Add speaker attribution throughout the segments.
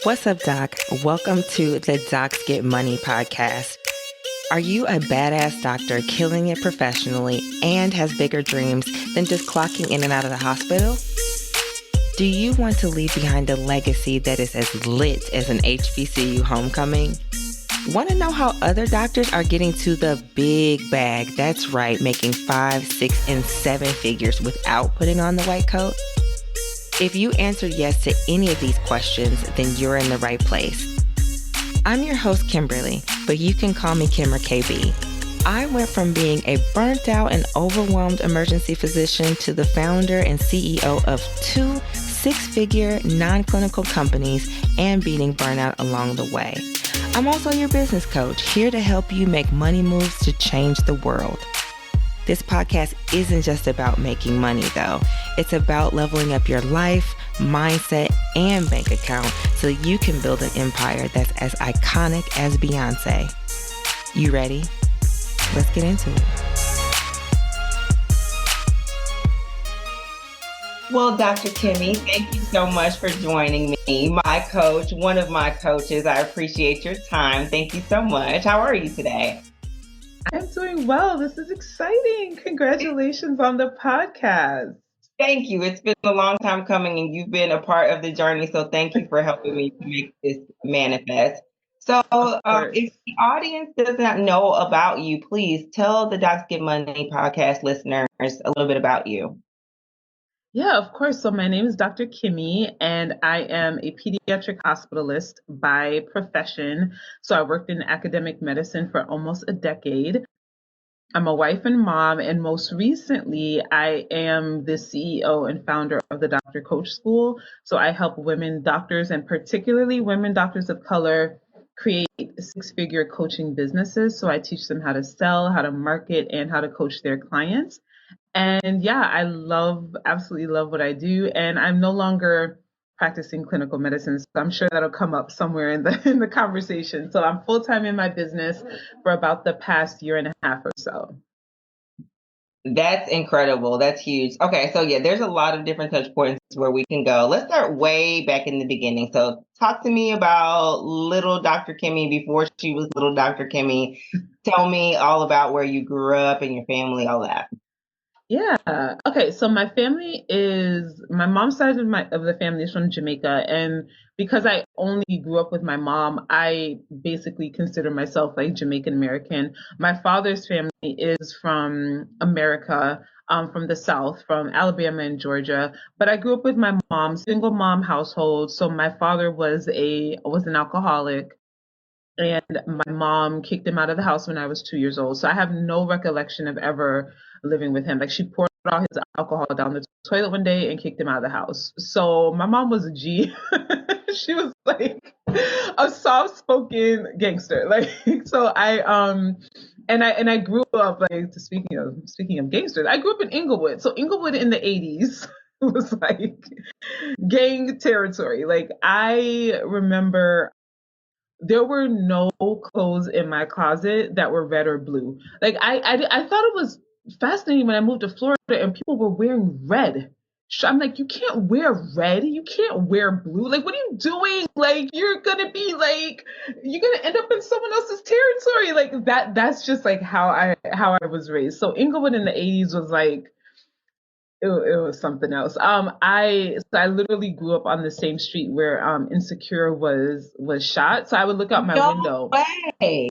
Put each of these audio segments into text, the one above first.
Speaker 1: What's up, Doc? Welcome to the Docs Get Money podcast. Are you a badass doctor killing it professionally and has bigger dreams than just clocking in and out of the hospital? Do you want to leave behind a legacy that is as lit as an HBCU homecoming? Want to know how other doctors are getting to the big bag? That's right, making 5, 6, and 7 figures without putting on the white coat? If you answered yes to any of these questions, then you're in the right place. I'm your host, Kimberly, but you can call me Kim or KB. I went from being a burnt out and overwhelmed emergency physician to the founder and CEO of 2 6-figure non-clinical companies and beating burnout along the way. I'm also your business coach, here to help you make money moves to change the world. This podcast isn't just about making money, though. It's about leveling up your life, mindset, and bank account so you can build an empire that's as iconic as Beyonce. You ready? Let's get into it. Well, Dr. Kimmy, thank you so much for joining me. My coach, one of my coaches. I appreciate your time. Thank you so much. How are you today?
Speaker 2: I'm doing well. This is exciting. Congratulations on the podcast.
Speaker 1: Thank you. It's been a long time coming and you've been a part of the journey. So thank you for helping me to make this manifest. So if the audience does not know about you, please tell the Docs Get Money podcast listeners a little bit about you.
Speaker 2: Yeah, of course. So my name is Dr. Kimmy, and I am a pediatric hospitalist by profession. So I worked in academic medicine for almost a decade. I'm a wife and mom, and most recently, I am the CEO and founder of the Doctor Coach School. So I help women doctors, and particularly women doctors of color, create 6-figure coaching businesses. So I teach them how to sell, how to market, and how to coach their clients. And yeah, I absolutely love what I do. And I'm no longer practicing clinical medicine. So I'm sure that'll come up somewhere in the conversation. So I'm full-time in my business for about the past year and a half or so.
Speaker 1: That's incredible. That's huge. Okay, so yeah, there's a lot of different touch points where we can go. Let's start way back in the beginning. So talk to me about little Dr. Kimmy before she was little Dr. Kimmy. Tell me all about where you grew up and your family, all that.
Speaker 2: Yeah. Okay. So my mom's side of the family is from Jamaica, and because I only grew up with my mom, I basically consider myself like Jamaican American. My father's family is from America, from the South, from Alabama and Georgia. But I grew up with my mom, single mom household. So my father was an alcoholic. And my mom kicked him out of the house when I was 2 years old. So I have no recollection of ever living with him. Like, she poured all his alcohol down the toilet one day and kicked him out of the house. So my mom was a G. She was like a soft-spoken gangster. Like, so I grew up, like, speaking of gangsters, I grew up in Inglewood. So Inglewood in the 80s was like gang territory. Like, I remember there were no clothes in my closet that were red or blue. Like, I thought it was fascinating when I moved to Florida and people were wearing red. I'm like, you can't wear red. You can't wear blue. Like, what are you doing? Like, you're going to end up in someone else's territory. Like, that's just like how I was raised. So Inglewood in the 80s was like, it was something else. I literally grew up on the same street where Insecure was shot. So I would look out my window.
Speaker 1: Way.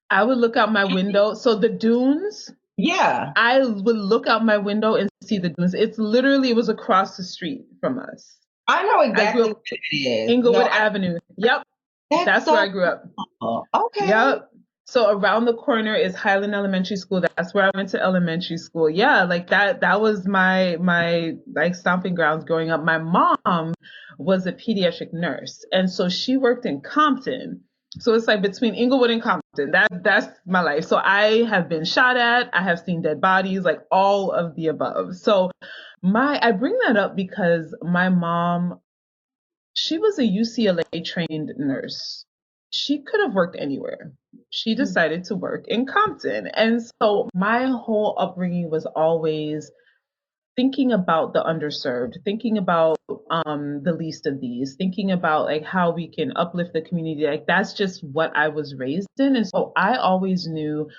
Speaker 2: I would look out my window. So the dunes.
Speaker 1: Yeah.
Speaker 2: I would look out my window and see the dunes. It was across the street from us.
Speaker 1: I know exactly what it is.
Speaker 2: Inglewood Avenue. Yep. That's where I grew up.
Speaker 1: Okay.
Speaker 2: Yep. So around the corner is Highland Elementary School. That's where I went to elementary school. Yeah, like that was my like stomping grounds growing up. My mom was a pediatric nurse, and so she worked in Compton. So it's like between Inglewood and Compton. That's my life. So I have been shot at, I have seen dead bodies, like all of the above. So I bring that up because my mom, she was a UCLA trained nurse. She could have worked anywhere. She decided to work in Compton. And so my whole upbringing was always thinking about the underserved, thinking about the least of these, thinking about like how we can uplift the community. Like that's just what I was raised in. And so I always knew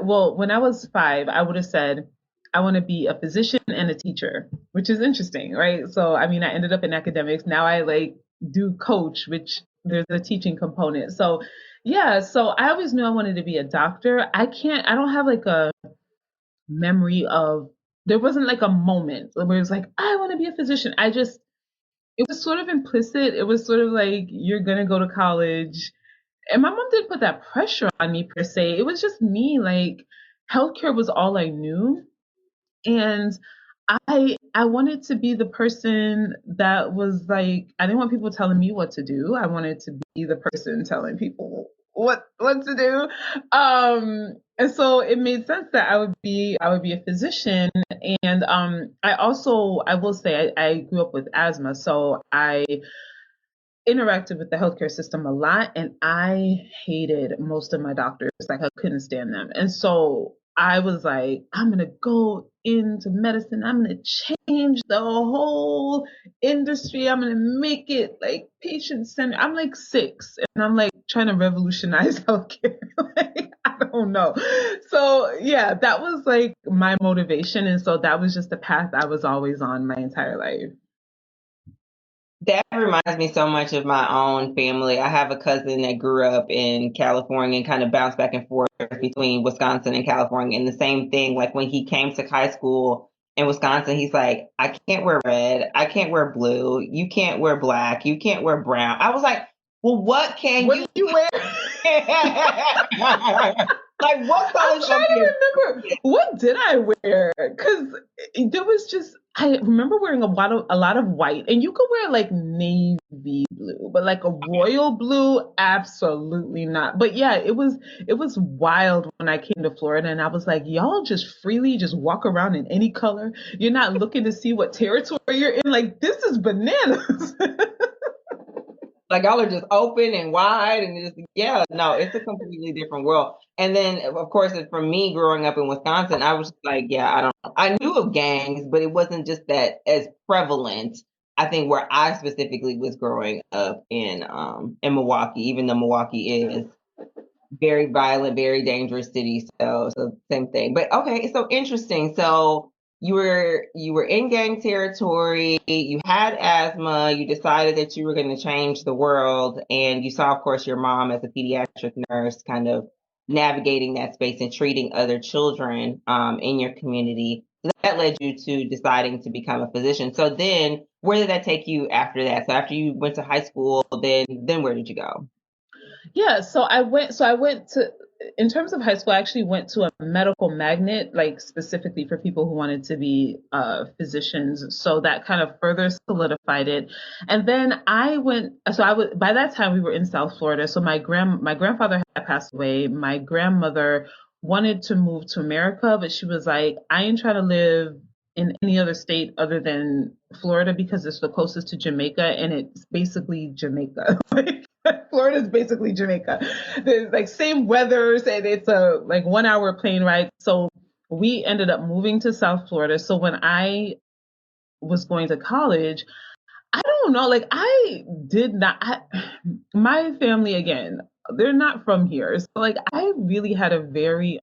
Speaker 2: well, when I was 5, I would have said, I want to be a physician and a teacher, which is interesting, right? So, I mean, I ended up in academics. Now I like do coach, which there's a teaching component. So, yeah, so I always knew I wanted to be a doctor. I don't have like a memory of, there wasn't like a moment where it was like, I want to be a physician. It was sort of implicit. It was sort of like, you're going to go to college. And my mom didn't put that pressure on me per se. It was just me, like, healthcare was all I knew. And I wanted to be the person that was like, I didn't want people telling me what to do. I wanted to be the person telling people what to do. And so it made sense that I would be a physician. And I will say I grew up with asthma, so I interacted with the healthcare system a lot, and I hated most of my doctors. Like I couldn't stand them. And so I was like, I'm gonna go into medicine. I'm gonna change the whole industry. I'm gonna make it like patient centered. I'm like 6 and I'm like trying to revolutionize healthcare. Like, I don't know. So yeah, that was like my motivation. And so that was just the path I was always on my entire life.
Speaker 1: That reminds me so much of my own family. I have a cousin that grew up in California and kind of bounced back and forth between Wisconsin and California. And the same thing, like when he came to high school in Wisconsin, he's like, I can't wear red. I can't wear blue. You can't wear black. You can't wear brown. I was like, well, what can
Speaker 2: What
Speaker 1: you
Speaker 2: did you wear?
Speaker 1: Like, what
Speaker 2: I'm
Speaker 1: colors
Speaker 2: trying
Speaker 1: of your
Speaker 2: to remember, what did I wear? Because there was just, I remember wearing a lot of white, and you could wear like navy blue, but like a royal blue, absolutely not. But yeah, it was wild when I came to Florida, and I was like, y'all just freely just walk around in any color. You're not looking to see what territory you're in. Like this is bananas.
Speaker 1: like y'all are just open and wide and just yeah, no, it's a completely different world. And then of course for me growing up in Wisconsin, I was just like, yeah, I don't I knew of gangs, but it wasn't just that as prevalent. I think where I specifically was growing up in Milwaukee, even though Milwaukee is very violent, very dangerous city. So same thing. But okay, so interesting. So you were in gang territory, you had asthma, you decided that you were going to change the world, and you saw, of course, your mom as a pediatric nurse kind of navigating that space and treating other children in your community. So that led you to deciding to become a physician. So then where did that take you after that? So after you went to high school, then where did you go?
Speaker 2: Yeah, so I went to, in terms of high school, I actually went to a medical magnet, like specifically for people who wanted to be physicians. So that kind of further solidified it. And then I was, by that time we were in South Florida. So my grandfather had passed away. My grandmother wanted to move to America, but she was like, I ain't trying to live in any other state other than Florida because it's the closest to Jamaica and it's basically Jamaica. Like Florida is basically Jamaica. There's like same weathers and it's a like 1 hour plane ride. So we ended up moving to South Florida. So when I was going to college, I don't know, like I did not my family again, they're not from here. So like I really had a very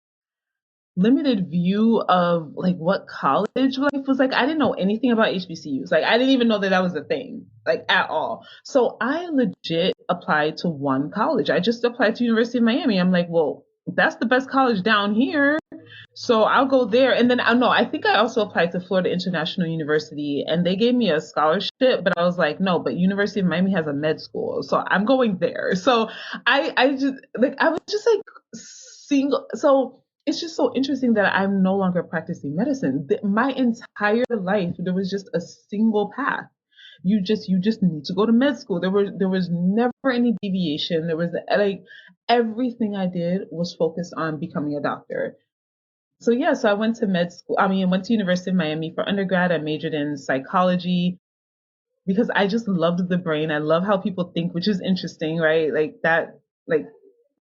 Speaker 2: limited view of like what college life was like. I didn't know anything about HBCUs. Like I didn't even know that that was a thing, like at all. So I legit applied to one college. I just applied to University of Miami. I'm like, well, that's the best college down here. So I'll go there. And then I know I think I also applied to Florida International University and they gave me a scholarship, but I was like, no, but University of Miami has a med school. So I'm going there. So I just like I was just like single. So it's just so interesting that I'm no longer practicing medicine. My entire life, there was just a single path. You just need to go to med school. There was never any deviation. There was like everything I did was focused on becoming a doctor. So yeah, so I went to med school. I mean, I went to University of Miami for undergrad. I majored in psychology because I just loved the brain. I love how people think, which is interesting, right? Like that, like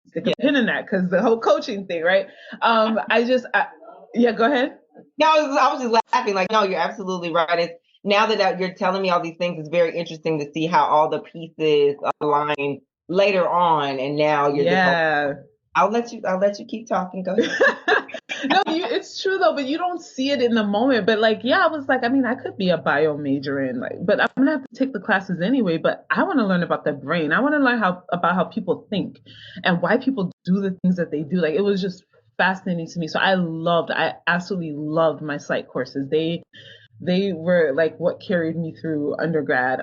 Speaker 2: stick a
Speaker 1: Yeah.
Speaker 2: pin in that because the whole coaching thing, right? Yeah, go ahead.
Speaker 3: No, I was just laughing. Like, no, you're absolutely right. It's now that you're telling me all these things, it's very interesting to see how all the pieces align later on. And now you're just like,
Speaker 2: Yeah.
Speaker 3: I'll let you keep talking. Go ahead.
Speaker 2: No, it's true though, but you don't see it in the moment. But like, yeah, I was like, I mean, I could be a bio major in like, but I'm gonna have to take the classes anyway. But I want to learn about the brain. I want to learn about how people think and why people do the things that they do. Like, it was just fascinating to me. So I absolutely loved my psych courses. They were like what carried me through undergrad.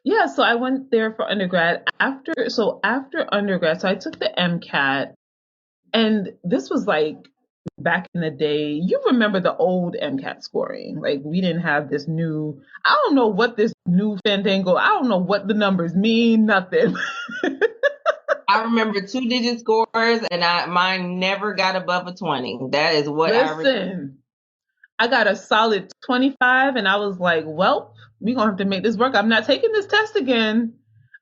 Speaker 2: Yeah, so I went there for undergrad. After undergrad, so I took the MCAT, and this was like back in the day. You remember the old MCAT scoring? Like, we didn't have this new. I don't know what this new fandango. I don't know what the numbers mean. Nothing.
Speaker 3: I remember 2-digit scores, and mine never got above a 20. That is what I remember.
Speaker 2: Listen, I got a solid 25, and I was like, well, we're gonna have to make this work. I'm not taking this test again.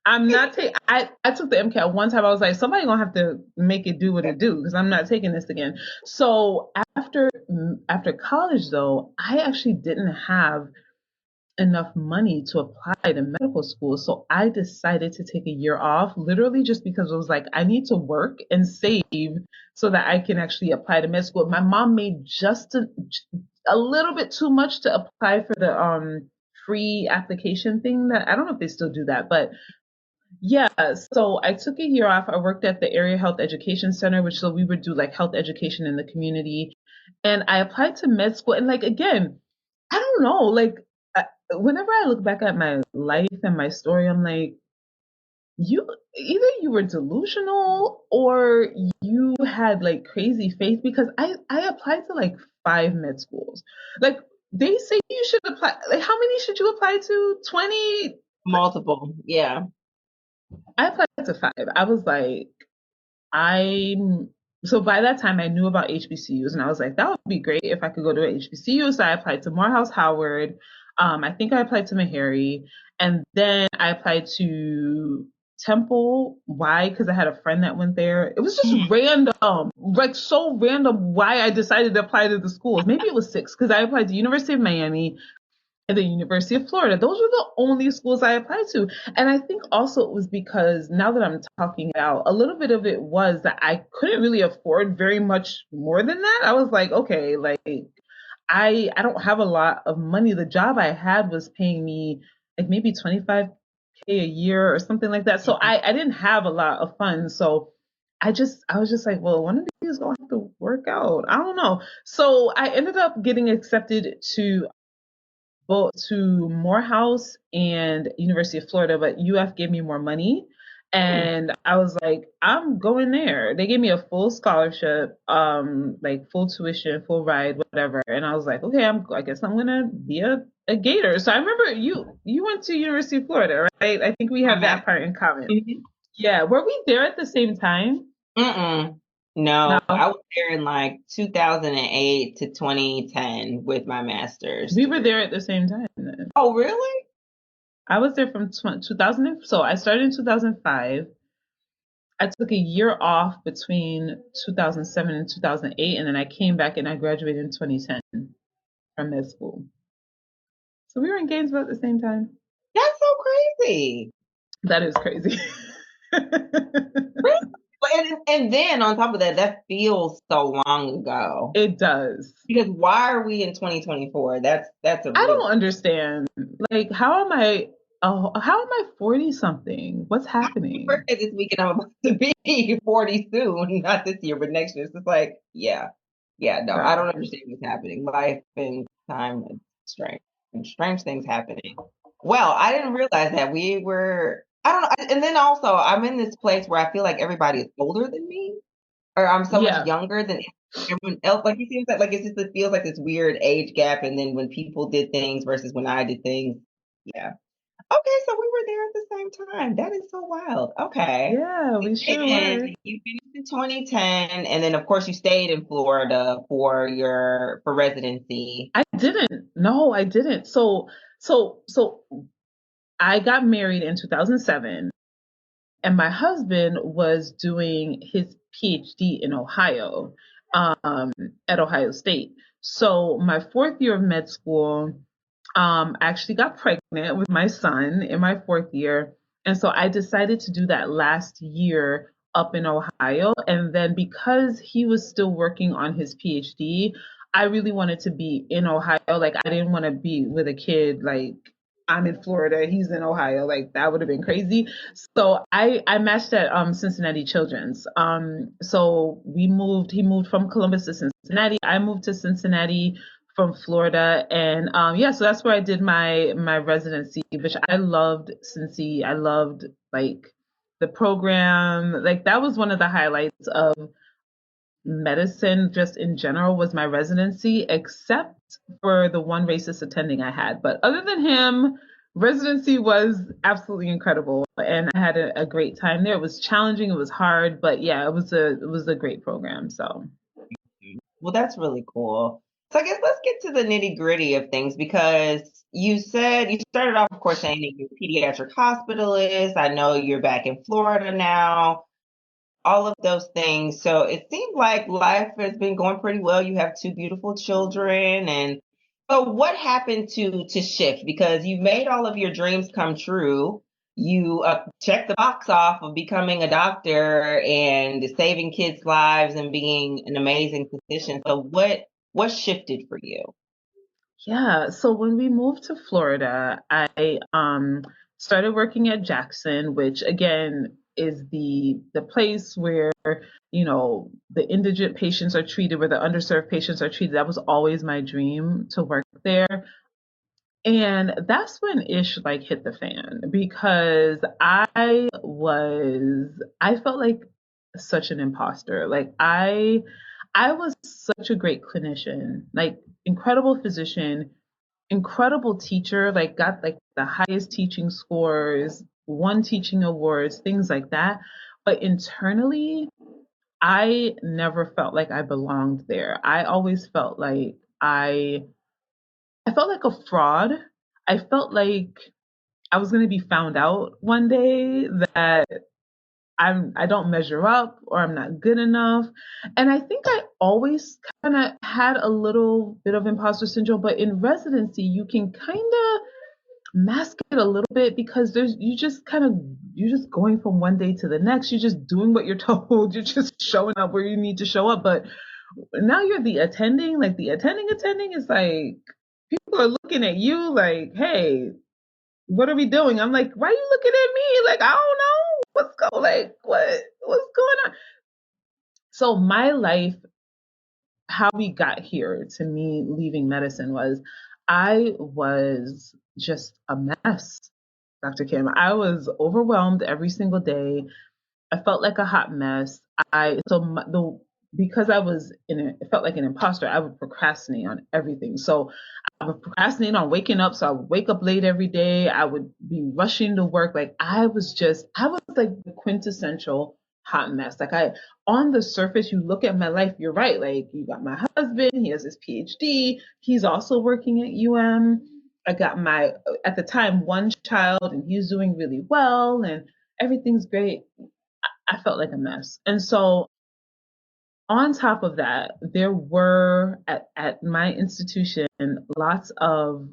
Speaker 2: I'm not taking. I took the MCAT one time. I was like, somebody gonna have to make it do what it do, because I'm not taking this again. So after college, though, I actually didn't have enough money to apply to medical school. So I decided to take a year off, literally just because it was like, I need to work and save so that I can actually apply to med school. My mom made just a little bit too much to apply for the free application thing. That I don't know if they still do that, but yeah, so I took a year off. I worked at the area health education center, which so we would do like health education in the community. And I applied to med school. And like, again, I don't know, like, whenever I look back at my life and my story, I'm like, you either you were delusional or you had like crazy faith, because I applied to like 5 med schools. Like, they say you should apply, like, how many should you apply to? 20?
Speaker 3: Multiple. Yeah.
Speaker 2: I applied to 5. I was like, I'm so by that time I knew about HBCUs, and I was like, that would be great if I could go to an HBCU. So I applied to Morehouse Howard. I think I applied to Meharry, and then I applied to Temple. Why? Because I had a friend that went there. It was just random, like so random why I decided to apply to the schools. Maybe it was 6, because I applied to University of Miami, at the University of Florida. Those were the only schools I applied to. And I think also it was because, now that I'm talking out, a little bit of it was that I couldn't really afford very much more than that. I was like, okay, like, I don't have a lot of money. The job I had was paying me like maybe 25K a year or something like that. So I didn't have a lot of funds. So I was just like, well, one of these gonna have to work out. I don't know. So I ended up getting accepted to both to Morehouse and University of Florida, but UF gave me more money. And I was like, I'm going there. They gave me a full scholarship, like full tuition, full ride, whatever. And I was like, okay, I guess I'm gonna be a Gator. So I remember you went to University of Florida, right? I think we have that part in common.
Speaker 3: Mhm.
Speaker 2: Yeah, were we there at the same time?
Speaker 3: Mm-mm. No,
Speaker 2: No,
Speaker 3: I was there in like 2008 to 2010 with my master's
Speaker 2: we were
Speaker 3: degree.
Speaker 2: there at the same time then.
Speaker 3: Oh, really?
Speaker 2: I was there from 2000. So I started in 2005. I took a year off between 2007 and 2008, and then I came back and I graduated in 2010 from med school. So we were in Gainesville at the same time.
Speaker 3: That's so crazy.
Speaker 2: That is crazy.
Speaker 3: Really? And then on top of that, that feels so long ago.
Speaker 2: It does.
Speaker 3: Because why are we in 2024? That's a
Speaker 2: I
Speaker 3: real.
Speaker 2: don't understand. Like, how am I? Oh, how am I 40 something? What's happening?
Speaker 3: Birthday this weekend. I'm about to be 40 soon. Not this year, but next year. It's just like, yeah. Yeah, no, I don't understand what's happening. Life and time, it's strange. Strange things happening. Well, I didn't realize that we were, I don't know. And then also, I'm in this place where I feel like everybody is older than me, or I'm so much
Speaker 2: Yeah.
Speaker 3: younger than everyone else. Like, it seems like it's just, it feels like this weird age gap. And then when people did things versus when I did things, yeah. Okay, so we were there at the same time. That is so wild. Okay.
Speaker 2: Yeah, we sure were.
Speaker 3: And you finished in 2010, and then of course you stayed in Florida for residency.
Speaker 2: I didn't. No, I didn't. So I got married in 2007, and my husband was doing his PhD in Ohio, at Ohio State. So my fourth year of med school, I actually got pregnant with my son in my fourth year. And so I decided to do that last year up in Ohio. And then because he was still working on his PhD, I really wanted to be in Ohio. Like I didn't want to be with a kid like I'm in Florida, he's in Ohio. Like that would have been crazy. So I matched at Cincinnati Children's. So he moved from Columbus to Cincinnati. I moved to Cincinnati from Florida, and yeah, so that's where I did my residency, which I loved. Cincy, I loved like the program. Like that was one of the highlights of medicine just in general was my residency, except for the one racist attending I had. But other than him, residency was absolutely incredible, and I had a great time there. It was challenging, it was hard, but yeah, it was a great program. So
Speaker 3: Well, that's really cool. So I guess let's get to the nitty-gritty of things because you said you started off, of course, saying that you're a pediatric hospitalist. I know you're back in Florida now, all of those things. So it seems like life has been going pretty well. You have two beautiful children. And so what happened to shift? Because you made all of your dreams come true. You checked the box off of becoming a doctor and saving kids' lives and being an amazing physician. So what shifted for you?
Speaker 2: yeah, so when we moved to Florida, I started working at Jackson, which again is the place where the indigent patients are treated, where the underserved patients are treated. That was always my dream to work there. And that's when ish like hit the fan because I felt like such an imposter. Like I was such a great clinician, like incredible physician, incredible teacher, like got like the highest teaching scores, won teaching awards, things like that. But internally, I never felt like I belonged there. I always felt like I felt like a fraud. I felt like I was going to be found out one day that I don't measure up or I'm not good enough. And I think I always kind of had a little bit of imposter syndrome, but in residency you can kind of mask it a little bit because you're just going from one day to the next. You're just doing what you're told. You're just showing up where you need to show up. But now you're the attending, like the attending is like people are looking at you like, hey, what are we doing? I'm like, why are you looking at me? Like, I don't know. What's going on? So my life, how we got here to me leaving medicine was I was just a mess, Dr. Kim. I was overwhelmed every single day. I felt like a hot mess. I so my, the because I was it felt like an imposter. I would procrastinate on everything. So I would procrastinate on waking up. So I would wake up late every day. I would be rushing to work. Like I was like the quintessential hot mess. Like on the surface, you look at my life, you're right. Like you got my husband, he has his PhD. He's also working at UM. I got my, at the time, one child and he's doing really well and everything's great. I felt like a mess. And so on top of that, there were at my institution lots of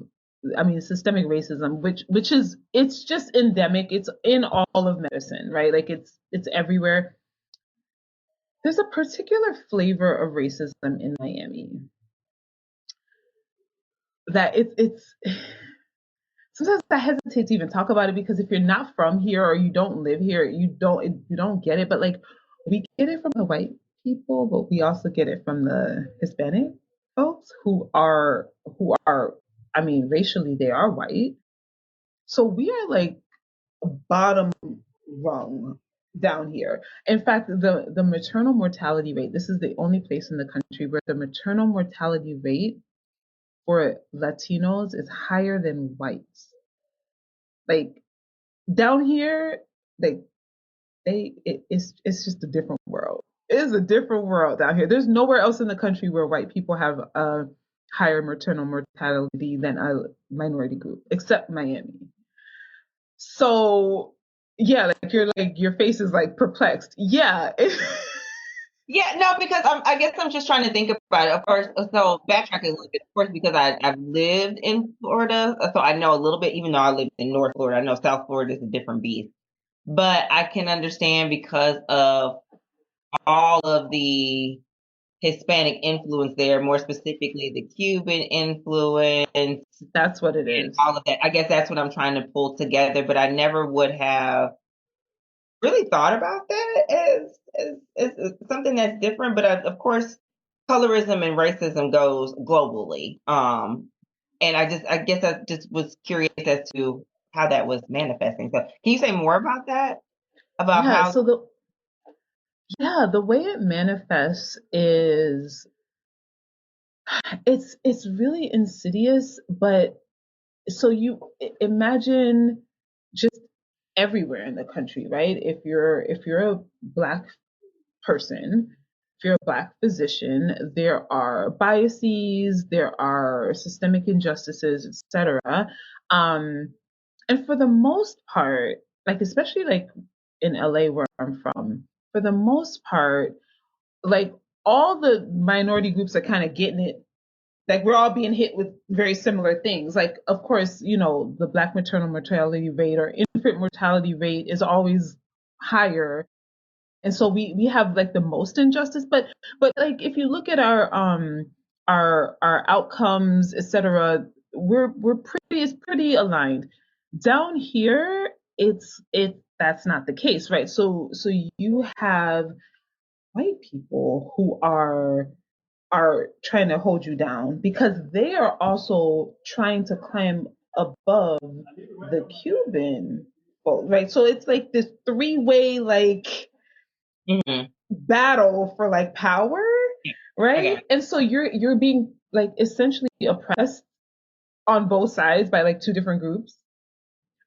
Speaker 2: I mean systemic racism, which is it's just endemic. It's in all of medicine, right? Like it's everywhere. There's a particular flavor of racism in Miami that it's sometimes I hesitate to even talk about it because if you're not from here or you don't live here, you don't get it. But like we get it from the white people, but we also get it from the Hispanic folks who are I mean, racially they are white. So we are like bottom rung down here. In fact, the maternal mortality rate, this is the only place in the country where the maternal mortality rate for Latinos is higher than whites. Like down here, they it's just a different world. It is a different world down here. There's nowhere else in the country where white people have a higher maternal mortality than a minority group, except Miami. So yeah, like your face is like perplexed. Yeah,
Speaker 3: Yeah, no, because I guess I'm just trying to think about it. Of course, so backtracking a little bit, of course, because I've lived in Florida, so I know a little bit, even though I lived in North Florida, I know South Florida is a different beast. But I can understand because of all of the Hispanic influence there, more specifically the Cuban influence
Speaker 2: That's what it
Speaker 3: and
Speaker 2: is.
Speaker 3: all of that. I guess that's what I'm trying to pull together, but I never would have really thought about that as something that's different. But of course, colorism and racism goes globally. And I guess I just was curious as to how that was manifesting. So, can you say more about that? About
Speaker 2: Yeah,
Speaker 3: how?
Speaker 2: so the way it manifests is it's really insidious, but so you imagine just everywhere in the country, right? If you're a black person, if you're a black physician, there are biases, there are systemic injustices, etc. Um, and for the most part, like especially like in LA where I'm from, for the most part, like all the minority groups are kind of getting it, like we're all being hit with very similar things. Like, of course, the black maternal mortality rate or infant mortality rate is always higher. And so we have like the most injustice, but like if you look at our outcomes, etc., we're pretty it's pretty aligned. Down here, it that's not the case, right? So you have white people who are trying to hold you down because they are also trying to climb above the Cuban vote, right? So it's like this three-way like
Speaker 3: Mhm.
Speaker 2: battle for like power,
Speaker 3: Okay.
Speaker 2: right? And so you're being like essentially oppressed on both sides by like two different groups.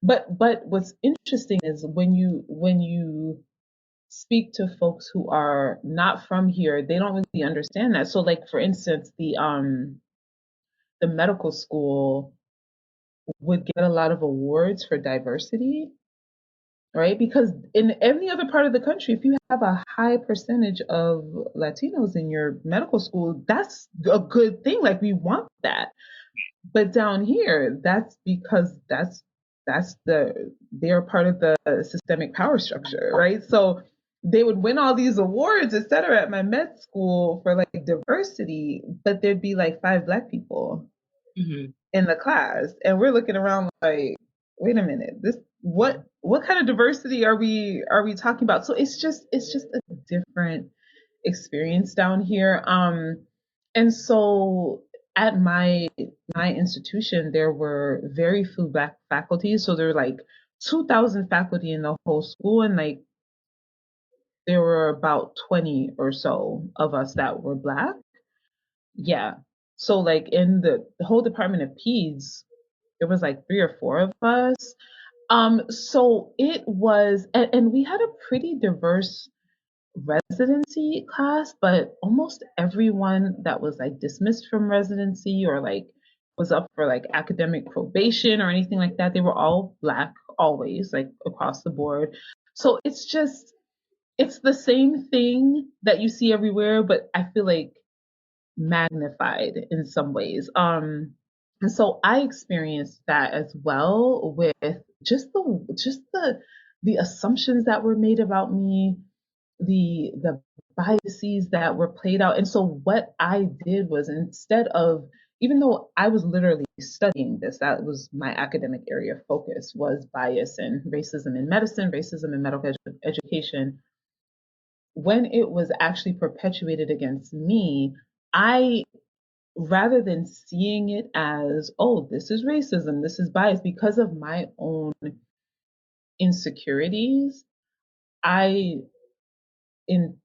Speaker 2: But what's interesting is when you speak to folks who are not from here, they don't really understand that. So like for instance, the medical school would get a lot of awards for diversity, right? Because in any other part of the country, if you have a high percentage of Latinos in your medical school, that's a good thing. Like we want that. But down here, that's because they're part of the systemic power structure, right? So they would win all these awards, et cetera, at my med school for like diversity, but there'd be like five black people
Speaker 3: Hmm.
Speaker 2: in the class, and we're looking around like, wait a minute, this what kind of diversity are we talking about? So it's just a different experience down here. And so at my institution, there were very few black faculty. So there were like 2,000 faculty in the whole school, and like there were about 20 or so of us that were black. Yeah. So like in the whole department of peds, there was like three or four of us. So it was, and we had a pretty diverse residency class, but almost everyone that was like dismissed from residency or like was up for like academic probation or anything like that, they were all black always, like across the board. So it's the same thing that you see everywhere, but I feel like magnified in some ways. And so I experienced that as well with just the assumptions that were made about me, the biases that were played out. And so what I did was, instead of, even though I was literally studying this, that was my academic area of focus, was bias and racism in medicine, racism in medical education. When it was actually perpetuated against me, I, rather than seeing it as, oh, this is racism, this is bias, because of my own insecurities, I in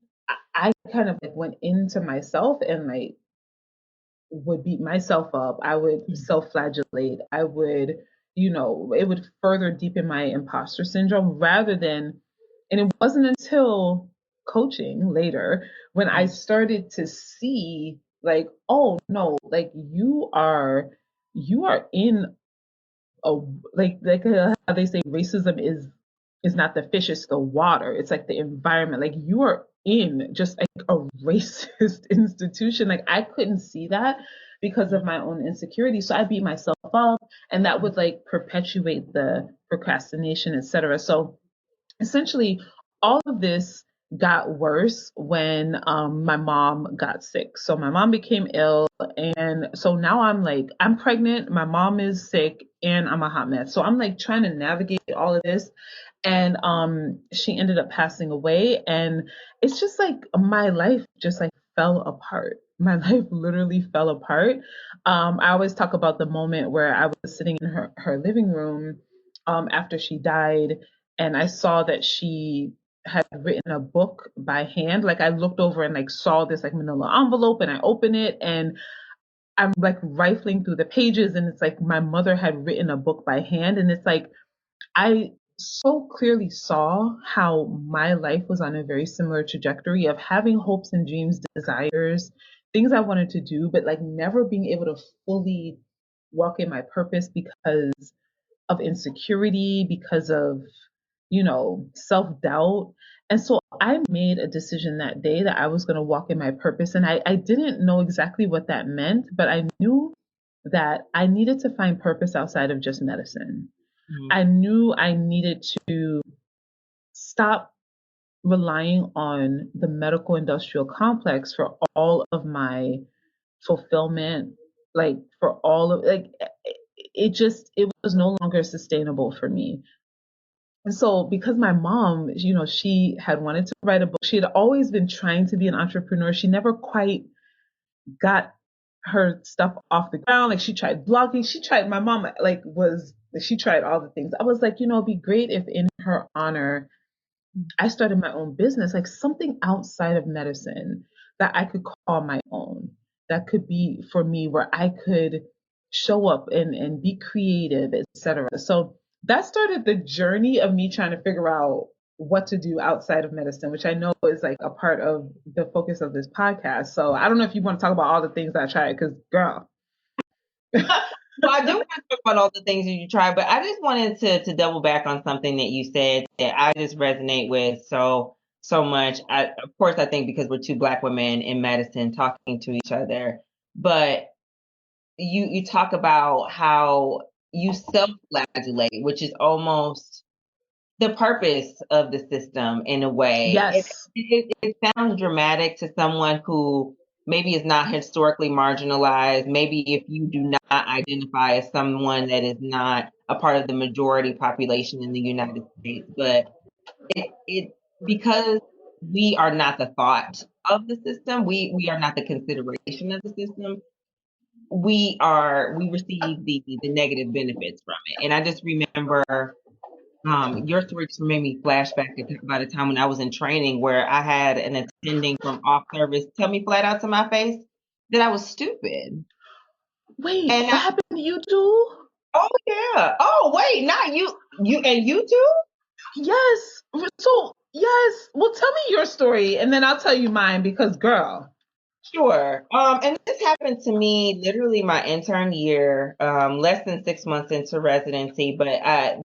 Speaker 2: I kind of like went into myself and like would beat myself up. I would self-flagellate. I would, it would further deepen my imposter syndrome rather than, and it wasn't until coaching later when I started to see like, oh no, like you are in a, like how they say racism is not the fish, it's the water. It's like the environment. Like you are in just like a racist institution. Like I couldn't see that because of my own insecurity. So I beat myself up, and that would like perpetuate the procrastination, etc. So essentially all of this got worse when my mom got sick. So my mom became ill, and so now I'm pregnant, my mom is sick, and I'm a hot mess. So I'm like trying to navigate all of this, and she ended up passing away, and it's just like my life just like fell apart. My life literally fell apart. I always talk about the moment where I was sitting in her living room after she died, and I saw that she had written a book by hand. Like I looked over and like saw this like manila envelope, and I opened it, and I'm like rifling through the pages, and it's like my mother had written a book by hand. And it's like I so clearly saw how my life was on a very similar trajectory of having hopes and dreams, desires, things I wanted to do, but like never being able to fully walk in my purpose because of insecurity, because of, self doubt. And so I made a decision that day that I was going to walk in my purpose. And I didn't know exactly what that meant, but I knew that I needed to find purpose outside of just medicine.
Speaker 3: Mhm.
Speaker 2: I knew I needed to stop relying on the medical industrial complex for all of my fulfillment, like for all of like it was no longer sustainable for me. And so because my mom, she had wanted to write a book, she had always been trying to be an entrepreneur. She never quite got her stuff off the ground. Like she tried blogging, my mom she tried all the things. I was like, it'd be great if in her honor I started my own business, like something outside of medicine that I could call my own, that could be for me, where I could show up and be creative, etc. So that started the journey of me trying to figure out what to do outside of medicine, which I know is like a part of the focus of this podcast. So I don't know if you want to talk about all the things that I tried, because girl.
Speaker 3: Well, I do want to talk about all the things that you tried, but I just wanted to double back on something that you said that I just resonate with so much. Of course, I think because we're two Black women in medicine talking to each other, but you talk about how you self-flagellate, which is almost the purpose of the system in a way.
Speaker 2: Yes.
Speaker 3: It sounds dramatic to someone who maybe is not historically marginalized. Maybe if you do not identify as someone that is not a part of the majority population in the United States, but it because we are not the thought of the system, we are not the consideration of the system. We receive the negative benefits from it. And I just remember your story just made me flashback to about a time when I was in training where I had an attending from off service tell me flat out to my face that I was stupid.
Speaker 2: Wait,
Speaker 3: And
Speaker 2: that happened to you too?
Speaker 3: oh yeah. Oh wait, not you. You too?
Speaker 2: Yes. So, yes. Well, tell me your story, and then I'll tell you mine, because girl.
Speaker 3: Sure. And this happened to me literally my intern year, less than 6 months into residency. But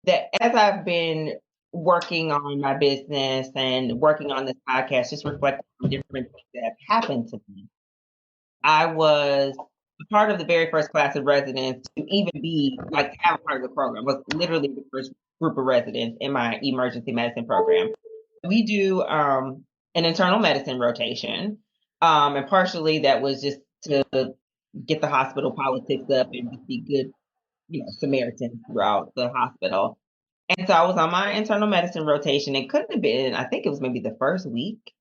Speaker 3: that as I've been working on my business and working on this podcast, just reflecting on different things that have happened to me. I was a part of the very first class of residents to even be like to have a part of the program. Was literally the first group of residents in my emergency medicine program. We do an internal medicine rotation, and partially that was just to get the hospital politics up and just be good, Samaritans throughout the hospital. And so I was on my internal medicine rotation. It couldn't have been, I think it was maybe the first week.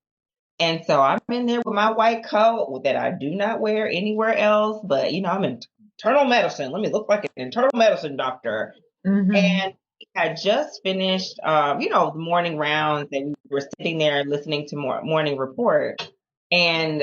Speaker 3: And so I'm in there with my white coat that I do not wear anywhere else, but I'm in internal medicine. Let me look like an internal medicine doctor.
Speaker 2: Mm-hmm.
Speaker 3: And we had just finished, the morning rounds, and we were sitting there listening to morning report. And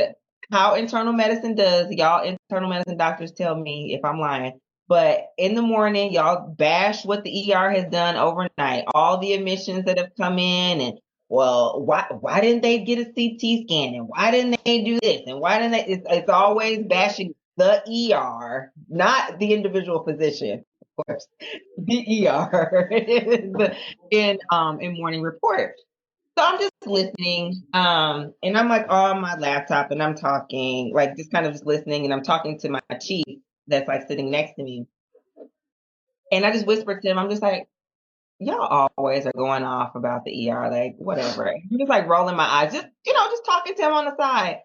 Speaker 3: how internal medicine does, y'all internal medicine doctors tell me if I'm lying, but in the morning, y'all bash what the ER has done overnight, all the admissions that have come in, and well, why didn't they get a CT scan, and why didn't they do this, and why didn't they? It's always bashing the ER, not the individual physician, of course, the ER in morning report. So I'm just listening, and I'm like on my laptop and I'm talking, like just kind of just listening, and I'm talking to my chief that's like sitting next to me. And I just whispered to him, I'm just like, y'all always are going off about the ER, like whatever. I'm just like rolling my eyes, just just talking to him on the side.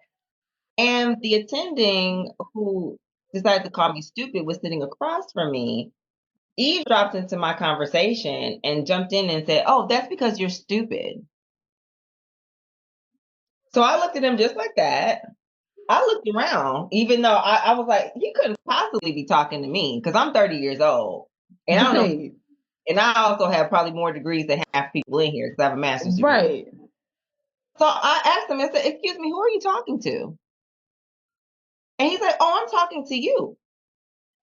Speaker 3: And the attending who decided to call me stupid was sitting across from me, eavesdropped into my conversation and jumped in and said, "Oh, that's because you're stupid." So I looked at him just like that. I looked around, even though I was like, he couldn't possibly be talking to me because I'm 30 years old. And I don't know.
Speaker 2: Right.
Speaker 3: And I also have probably more degrees than half people in here because I have a master's degree.
Speaker 2: Right.
Speaker 3: So I asked him, I said, "Excuse me, who are you talking to?" And he's like, "Oh, I'm talking to you.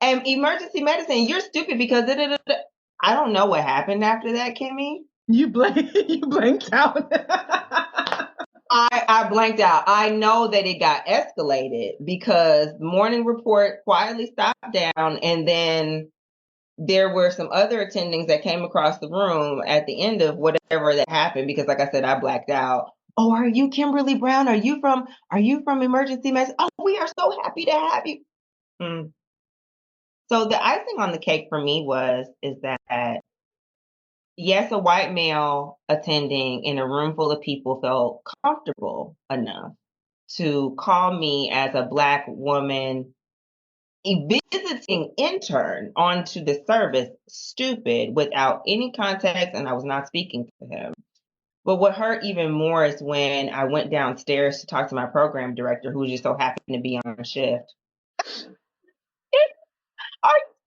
Speaker 3: And emergency medicine, you're stupid because I don't know what happened after that, Kimmy.
Speaker 2: You blanked out.
Speaker 3: I blanked out. I know that it got escalated because the morning report quietly stopped down, and then there were some other attendings that came across the room at the end of whatever that happened because, like I said, I blacked out. "Oh, are you Kimberly Brown? Are you from emergency medicine? Oh, we are so happy to have you." So the icing on the cake for me is that yes, a white male attending in a room full of people felt comfortable enough to call me as a Black woman, a visiting intern onto the service stupid without any context, and I was not speaking to him. But what hurt even more is when I went downstairs to talk to my program director, who just so happened to be on shift.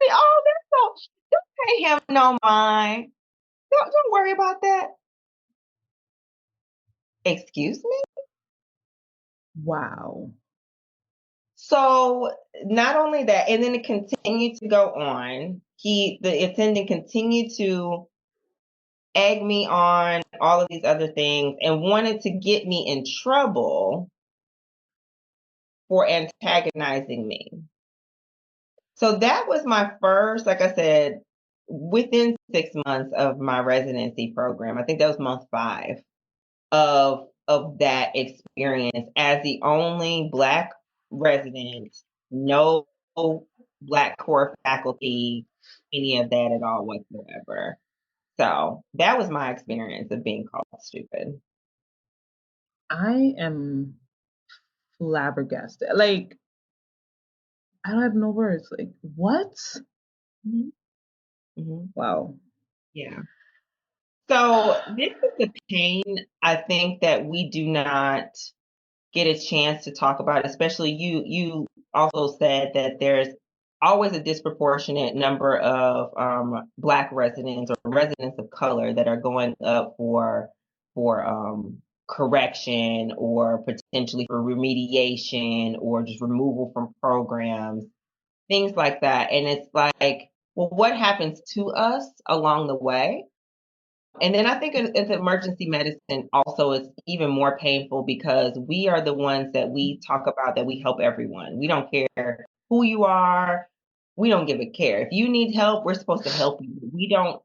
Speaker 3: Oh, that's so. Don't pay him no mind. Don't worry about that. Excuse me?
Speaker 2: Wow.
Speaker 3: So not only that, and then it continued to go on. The attendant continued to egg me on all of these other things and wanted to get me in trouble for antagonizing me. So that was my first, like I said, within 6 months of my residency program. I think that was month 5 of that experience as the only Black resident, no Black core faculty, any of that at all whatsoever. So that was my experience of being called stupid.
Speaker 2: I am flabbergasted. Like, I don't have no words. Like, what?
Speaker 3: Mm-hmm. Mm-hmm.
Speaker 2: Wow.
Speaker 3: Yeah. So this is the pain I think that we do not get a chance to talk about, especially you also said that there's always a disproportionate number of Black residents or residents of color that are going up for correction or potentially for remediation or just removal from programs, things like that. And it's like, well, what happens to us along the way? And then I think in emergency medicine also is even more painful because we are the ones that we talk about that we help everyone. We don't care who you are. We don't give a care. If you need help, we're supposed to help you. We don't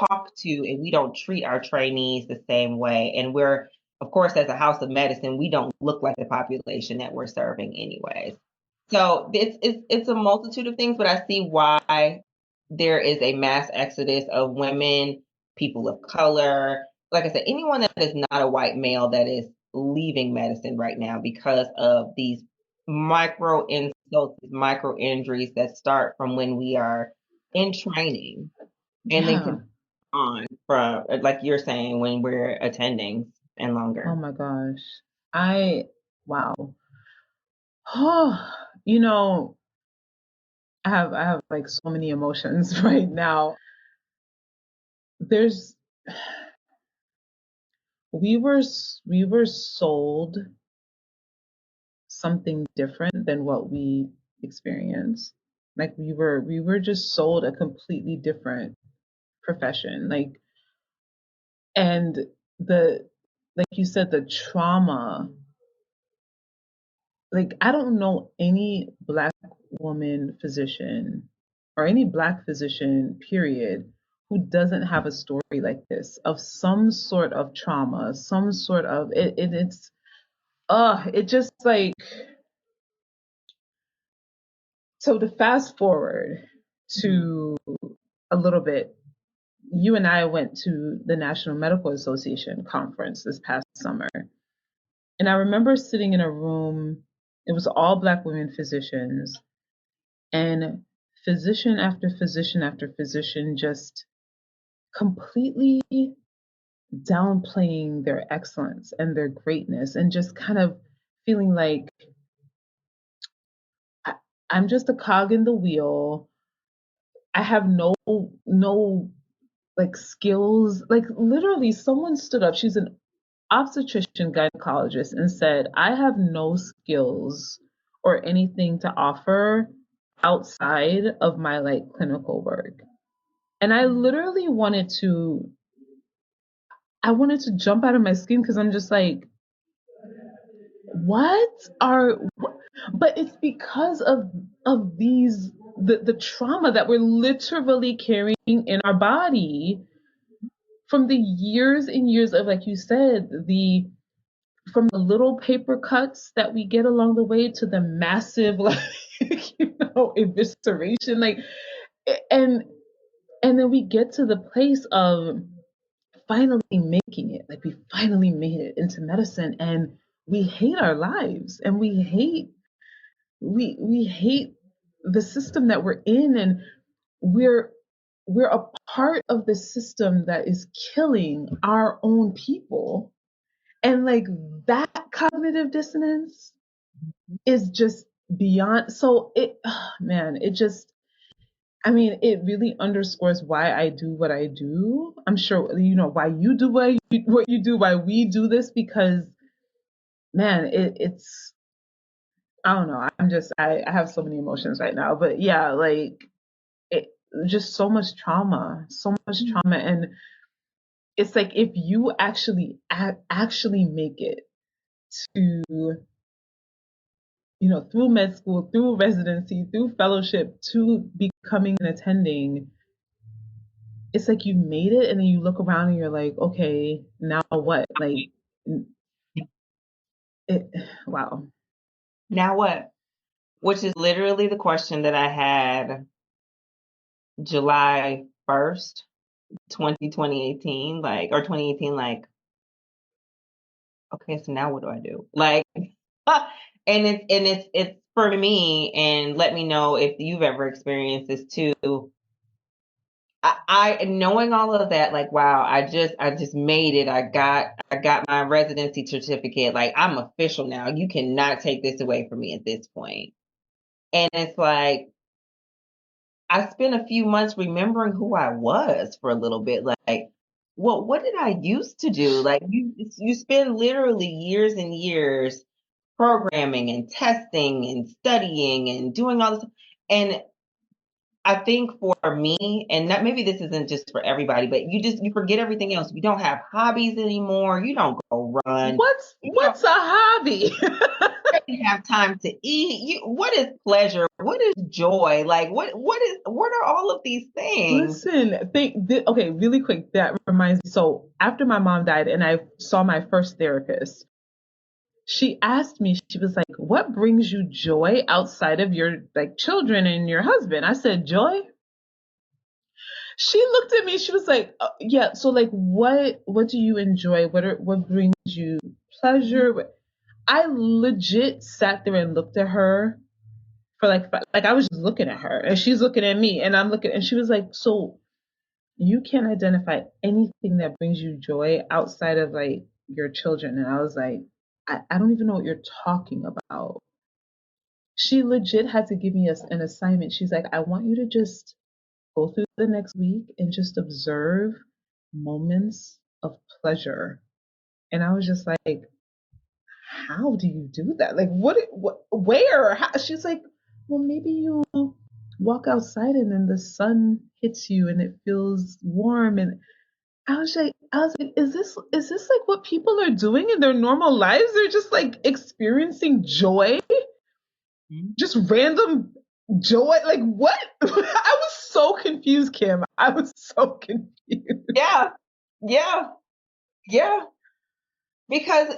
Speaker 3: talk to and we don't treat our trainees the same way. And we're, of course, as a house of medicine, we don't look like the population that we're serving anyways. So it's a multitude of things, but I see why there is a mass exodus of women, people of color. Like I said, anyone that is not a white male that is leaving medicine right now because of these micro insults, micro injuries that start from when we are in training and then
Speaker 2: Yeah.
Speaker 3: continue on from, like you're saying, when we're attending and longer.
Speaker 2: Oh my gosh. Wow. Oh, you know, I have like so many emotions right now. There's we were sold something different than what we experienced. Like we were just sold a completely different profession. Like, and the like you said, the trauma. Like, I don't know any Black woman physician or any Black physician, period, who doesn't have a story like this of some sort of trauma, some sort of it just like, so to fast forward to a little bit, you and I went to the National Medical Association conference this past summer. And I remember sitting in a room, it was all Black women physicians, and physician after physician after physician just completely downplaying their excellence and their greatness and just kind of feeling like I'm just a cog in the wheel. I have no like skills. Like literally someone stood up, she's an obstetrician gynecologist, and said, I have no skills or anything to offer outside of my like clinical work. And I literally wanted to jump out of my skin because I'm just like, but it's because of these the trauma that we're literally carrying in our body from the years and years of, like you said, from the little paper cuts that we get along the way to the massive like evisceration, like, and then we get to the place of finally making it, like we finally made it into medicine, and we hate our lives, and we hate the system that we're in, and we're a part of the system that is killing our own people. And like that cognitive dissonance is just beyond. So it really underscores why I do what I do. I'm sure why you do what you do, why we do this, because man, it's I don't know. I have so many emotions right now, but yeah, like it just so much trauma, and it's like if you actually make it to through med school, through residency, through fellowship, to becoming an attending, it's like you made it, and then you look around and you're like, okay, now what? Like, wow.
Speaker 3: Now what? Which is literally the question that I had July 1st, 2018, like, or 2018, like, okay, so now what do I do? Like, and it's for me, and let me know if you've ever experienced this too. I knowing all of that, like, wow, I just made it. I got my residency certificate. Like, I'm official now. You cannot take this away from me at this point. And it's like, I spent a few months remembering who I was for a little bit. Like, well, what did I used to do? Like, you spend literally years and years programming and testing and studying and doing all this. And I think for me, and that maybe this isn't just for everybody, but you forget everything else. You don't have hobbies anymore. You don't go run.
Speaker 2: What's a hobby?
Speaker 3: You have time to eat. What is pleasure? What is joy? Like what are all of these things?
Speaker 2: Listen, okay, really quick. That reminds me. So after my mom died, and I saw my first therapist, she asked me, she was like, what brings you joy outside of your like children and your husband? I said, joy. She looked at me, she was like, yeah, so like what do you enjoy? What brings you pleasure? I legit sat there and looked at her for like I was just looking at her, and she's looking at me, and I'm looking, and she was like, so you can't identify anything that brings you joy outside of like your children? And I was like, I don't even know what you're talking about. She legit had to give me an assignment. She's like, I want you to just go through the next week and just observe moments of pleasure. And I was just like, how do you do that? Like, where? How? She's like, well, maybe you walk outside and then the sun hits you and it feels warm. And I was like, is this like what people are doing in their normal lives? They're just like experiencing joy, just random joy. Like what? I was so confused, Kim. I was so confused.
Speaker 3: Yeah. Because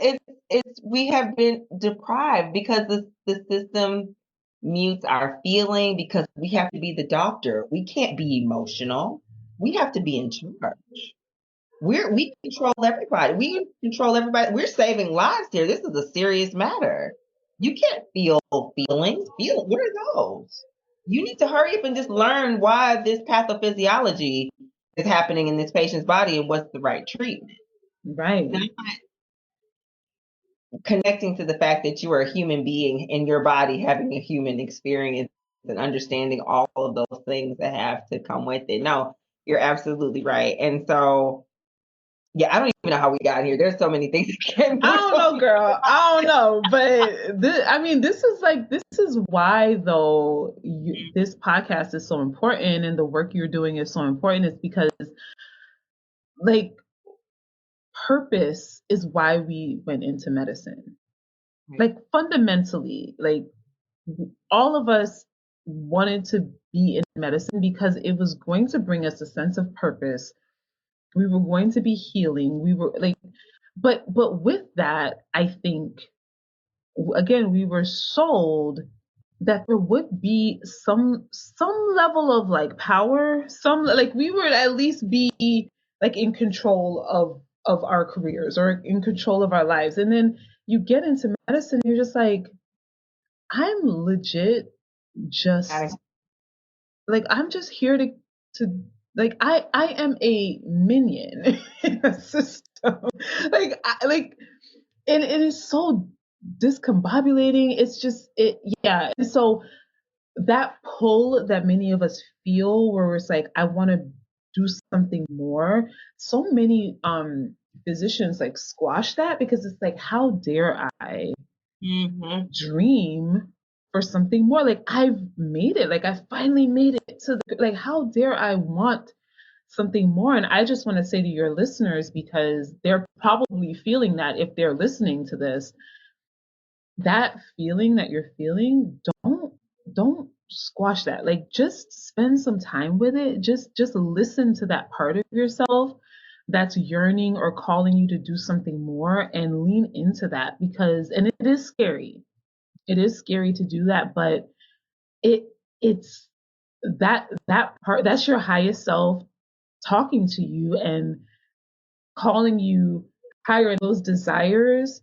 Speaker 3: it's we have been deprived because the system mutes our feeling because we have to be the doctor. We can't be emotional. We have to be in charge. We control everybody. We control everybody. We're saving lives here. This is a serious matter. You can't feel feelings. What are those? You need to hurry up and just learn why this pathophysiology is happening in this patient's body and what's the right treatment.
Speaker 2: Right.
Speaker 3: Not connecting to the fact that you are a human being in your body having a human experience and understanding all of those things that have to come with it. No, you're absolutely right. And so yeah, I don't even know how we got here. There's so many things that came.
Speaker 2: I don't know, girl. I don't know, but this is why though this podcast is so important and the work you're doing is so important. Is because like purpose is why we went into medicine. Like fundamentally, like all of us wanted to be in medicine because it was going to bring us a sense of purpose. We were going to be healing. We were like, but with that, I think again we were sold that there would be some level of like power, some like we would at least be like in control of our careers or in control of our lives. And then you get into medicine, you're just like, I'm legit just like I'm just here to like I am a minion in a system. Like and it is so discombobulating. It's just it yeah. And so that pull that many of us feel where it's like, I want to do something more. So many physicians like squash that because it's like, how dare I dream for something more? Like I've made it. Like I finally made it to the, like how dare I want something more? And I just want to say to your listeners, because they're probably feeling that if they're listening to this, that feeling that you're feeling, don't squash that. Like just spend some time with it. Just listen to that part of yourself that's yearning or calling you to do something more and lean into that because and it is scary. It is scary to do that, but it's that part that's your highest self talking to you and calling you higher. Those desires,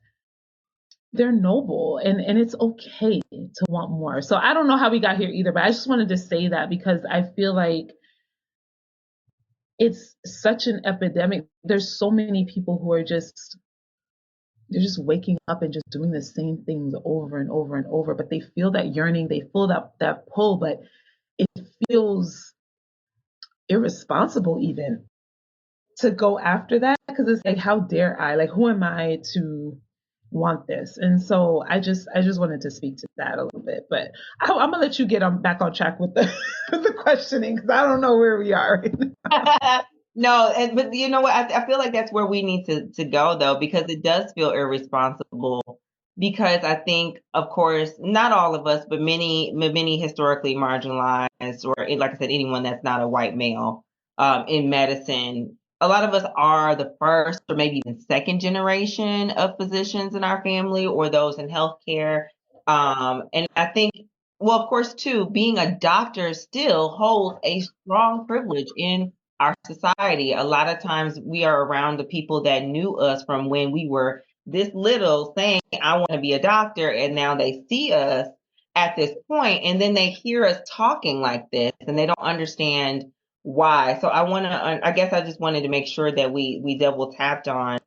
Speaker 2: they're noble and it's okay to want more. So I don't know how we got here either, but I just wanted to say that because I feel like it's such an epidemic. There's so many people who are just they're just waking up and just doing the same things over and over and over, but they feel that yearning, they feel that pull, but it feels irresponsible even to go after that because it's like, how dare I? Like, who am I to want this? And so I just wanted to speak to that a little bit, but I'm gonna let you get back on track with the with the questioning because I don't know where we are.
Speaker 3: No, but you know what? I feel like that's where we need to go though, because it does feel irresponsible. Because I think, of course, not all of us, but many historically marginalized, or like I said, anyone that's not a white male in medicine, a lot of us are the first or maybe even second generation of physicians in our family or those in healthcare. And I think, well, of course, too, being a doctor still holds a strong privilege in our society. A lot of times we are around the people that knew us from when we were this little saying, I want to be a doctor. And now they see us at this point and then they hear us talking like this and they don't understand why. So I guess I just wanted to make sure that we double tapped on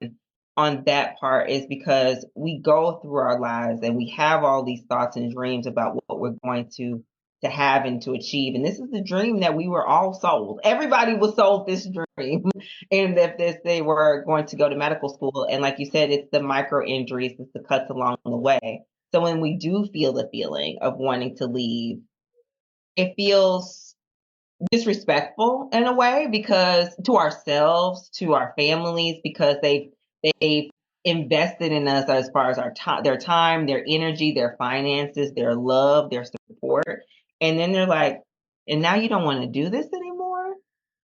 Speaker 3: that part is because we go through our lives and we have all these thoughts and dreams about what we're going to have and to achieve. And this is the dream that we were all sold. Everybody was sold this dream and that they were going to go to medical school. And like you said, it's the micro injuries, it's the cuts along the way. So when we do feel the feeling of wanting to leave, it feels disrespectful in a way because to ourselves, to our families, because they've invested in us as far as their time, their energy, their finances, their love, their support. And then they're like, and now you don't want to do this anymore?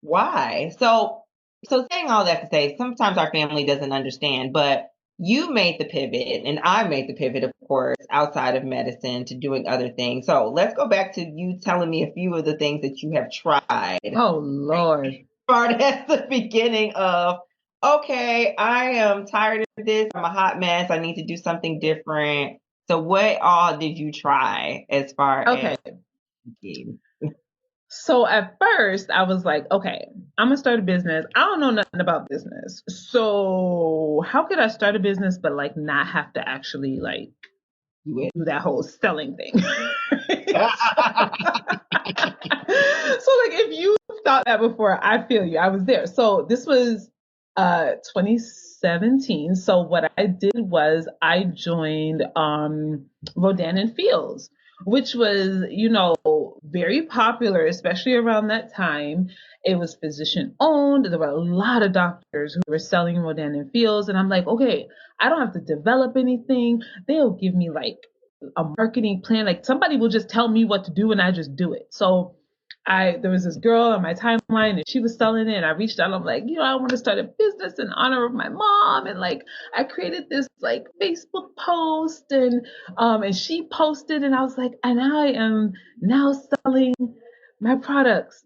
Speaker 3: Why? So saying all that to say, sometimes our family doesn't understand, but you made the pivot and I made the pivot, of course, outside of medicine to doing other things. So let's go back to you telling me a few of the things that you have tried.
Speaker 2: Oh, Lord.
Speaker 3: Start at the beginning of, okay, I am tired of this. I'm a hot mess. I need to do something different. So what all did you try as far
Speaker 2: Okay.
Speaker 3: as
Speaker 2: So at first I was like, okay, I'm gonna start a business. I don't know nothing about business. So how could I start a business but like not have to actually like do that whole selling thing? So like if you thought that before, I feel you. I was there. So this was 2017. So what I did was I joined Rodan and Fields, which was, you know, very popular, especially around that time. It was physician owned. There were a lot of doctors who were selling Rodan and Fields. And I'm like, okay, I don't have to develop anything. They'll give me like a marketing plan. Like somebody will just tell me what to do and I just do it. So there was this girl on my timeline and she was selling it and I reached out. I'm like, you know, I want to start a business in honor of my mom. And like, I created this like Facebook post and she posted and I was like, and I am now selling my products.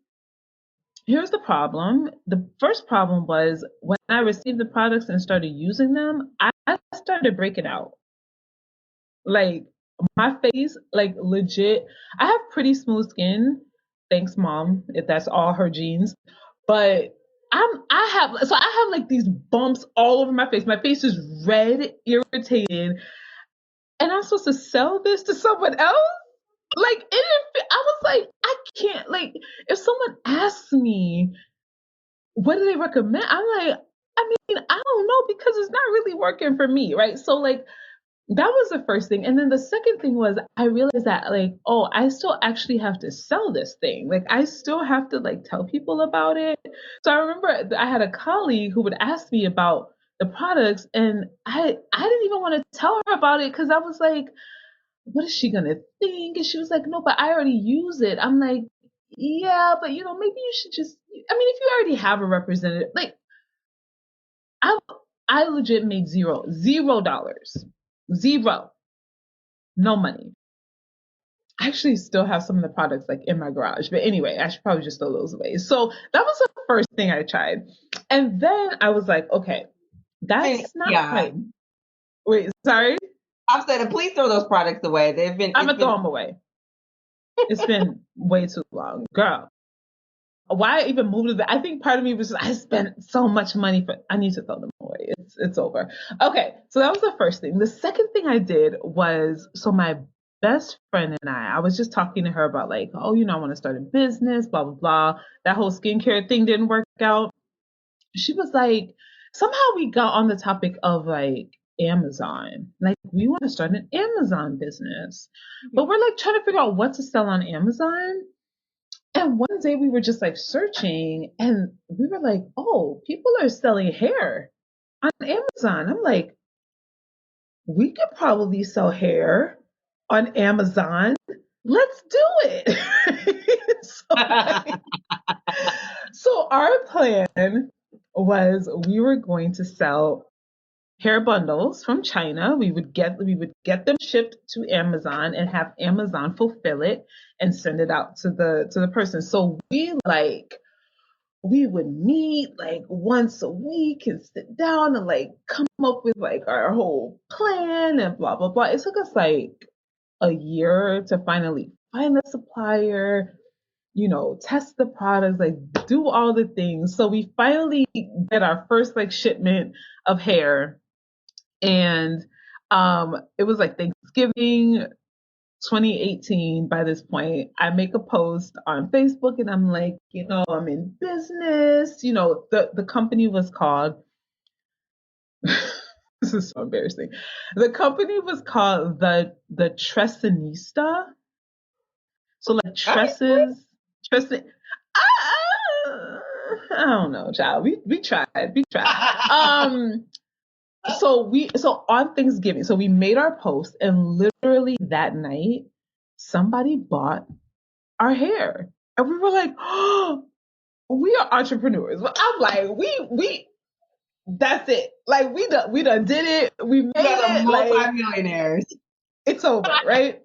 Speaker 2: Here's the problem. The first problem was when I received the products and started using them, I started breaking out. Like my face, like legit, I have pretty smooth skin. Thanks, mom, if that's all her genes. But I have like these bumps all over my face. My face is red, irritated, and I'm supposed to sell this to someone else? Like it didn't fit. I was like, I can't like if someone asks me what do they recommend, I'm like, I mean, I don't know because it's not really working for me, right? So like that was the first thing. And then the second thing was I realized that like, oh, I still actually have to sell this thing. Like I still have to like tell people about it. So I remember I had a colleague who would ask me about the products and I didn't even want to tell her about it because I was like, what is she gonna think? And she was like, no, but I already use it. I'm like, yeah, but you know, maybe you should just I mean, if you already have a representative, like I I legit made $0. Zero. No money. I actually still have some of the products like in my garage. But anyway, I should probably just throw those away. So that was the first thing I tried. And then I was like, okay, that's not
Speaker 3: yeah.
Speaker 2: right. Wait, sorry?
Speaker 3: I've said, please throw those products away.
Speaker 2: I'm gonna throw them away. It's been way too long. Girl. Why I even moved to I think part of me was just, I spent so much money for I need to throw them away. It's over. Okay, so that was the first thing. The second thing I did was so my best friend and I was just talking to her about like, oh, you know, I want to start a business, blah blah blah. That whole skincare thing didn't work out. She was like, somehow we got on the topic of like Amazon. Like we want to start an Amazon business. But we're like trying to figure out what to sell on Amazon. And one day we were just like searching and we were like, oh, people are selling hair on Amazon. I'm like, we could probably sell hair on Amazon. Let's do it. So our plan was we were going to sell hair bundles from China. We would get them shipped to Amazon and have Amazon fulfill it and send it out to the person. So we would meet like once a week and sit down and like come up with like our whole plan and blah blah blah. It took us like a year to finally find a supplier, you know, test the products, like do all the things. So we finally get our first like shipment of hair and it was like Thanksgiving 2018 by this point. I make a post on Facebook and I'm like, you know, I'm in business. You know, the company was called this is so embarrassing. The company was called the Tressinista. So like tresses. I don't know, child. We tried. We tried. So on Thanksgiving, so we made our post and literally that night somebody bought our hair. And we were like, oh, we are entrepreneurs. But I'm like, we that's it. Like we done did it. We made
Speaker 3: You guys are
Speaker 2: it. Like
Speaker 3: multi-millionaires.
Speaker 2: it's over, right?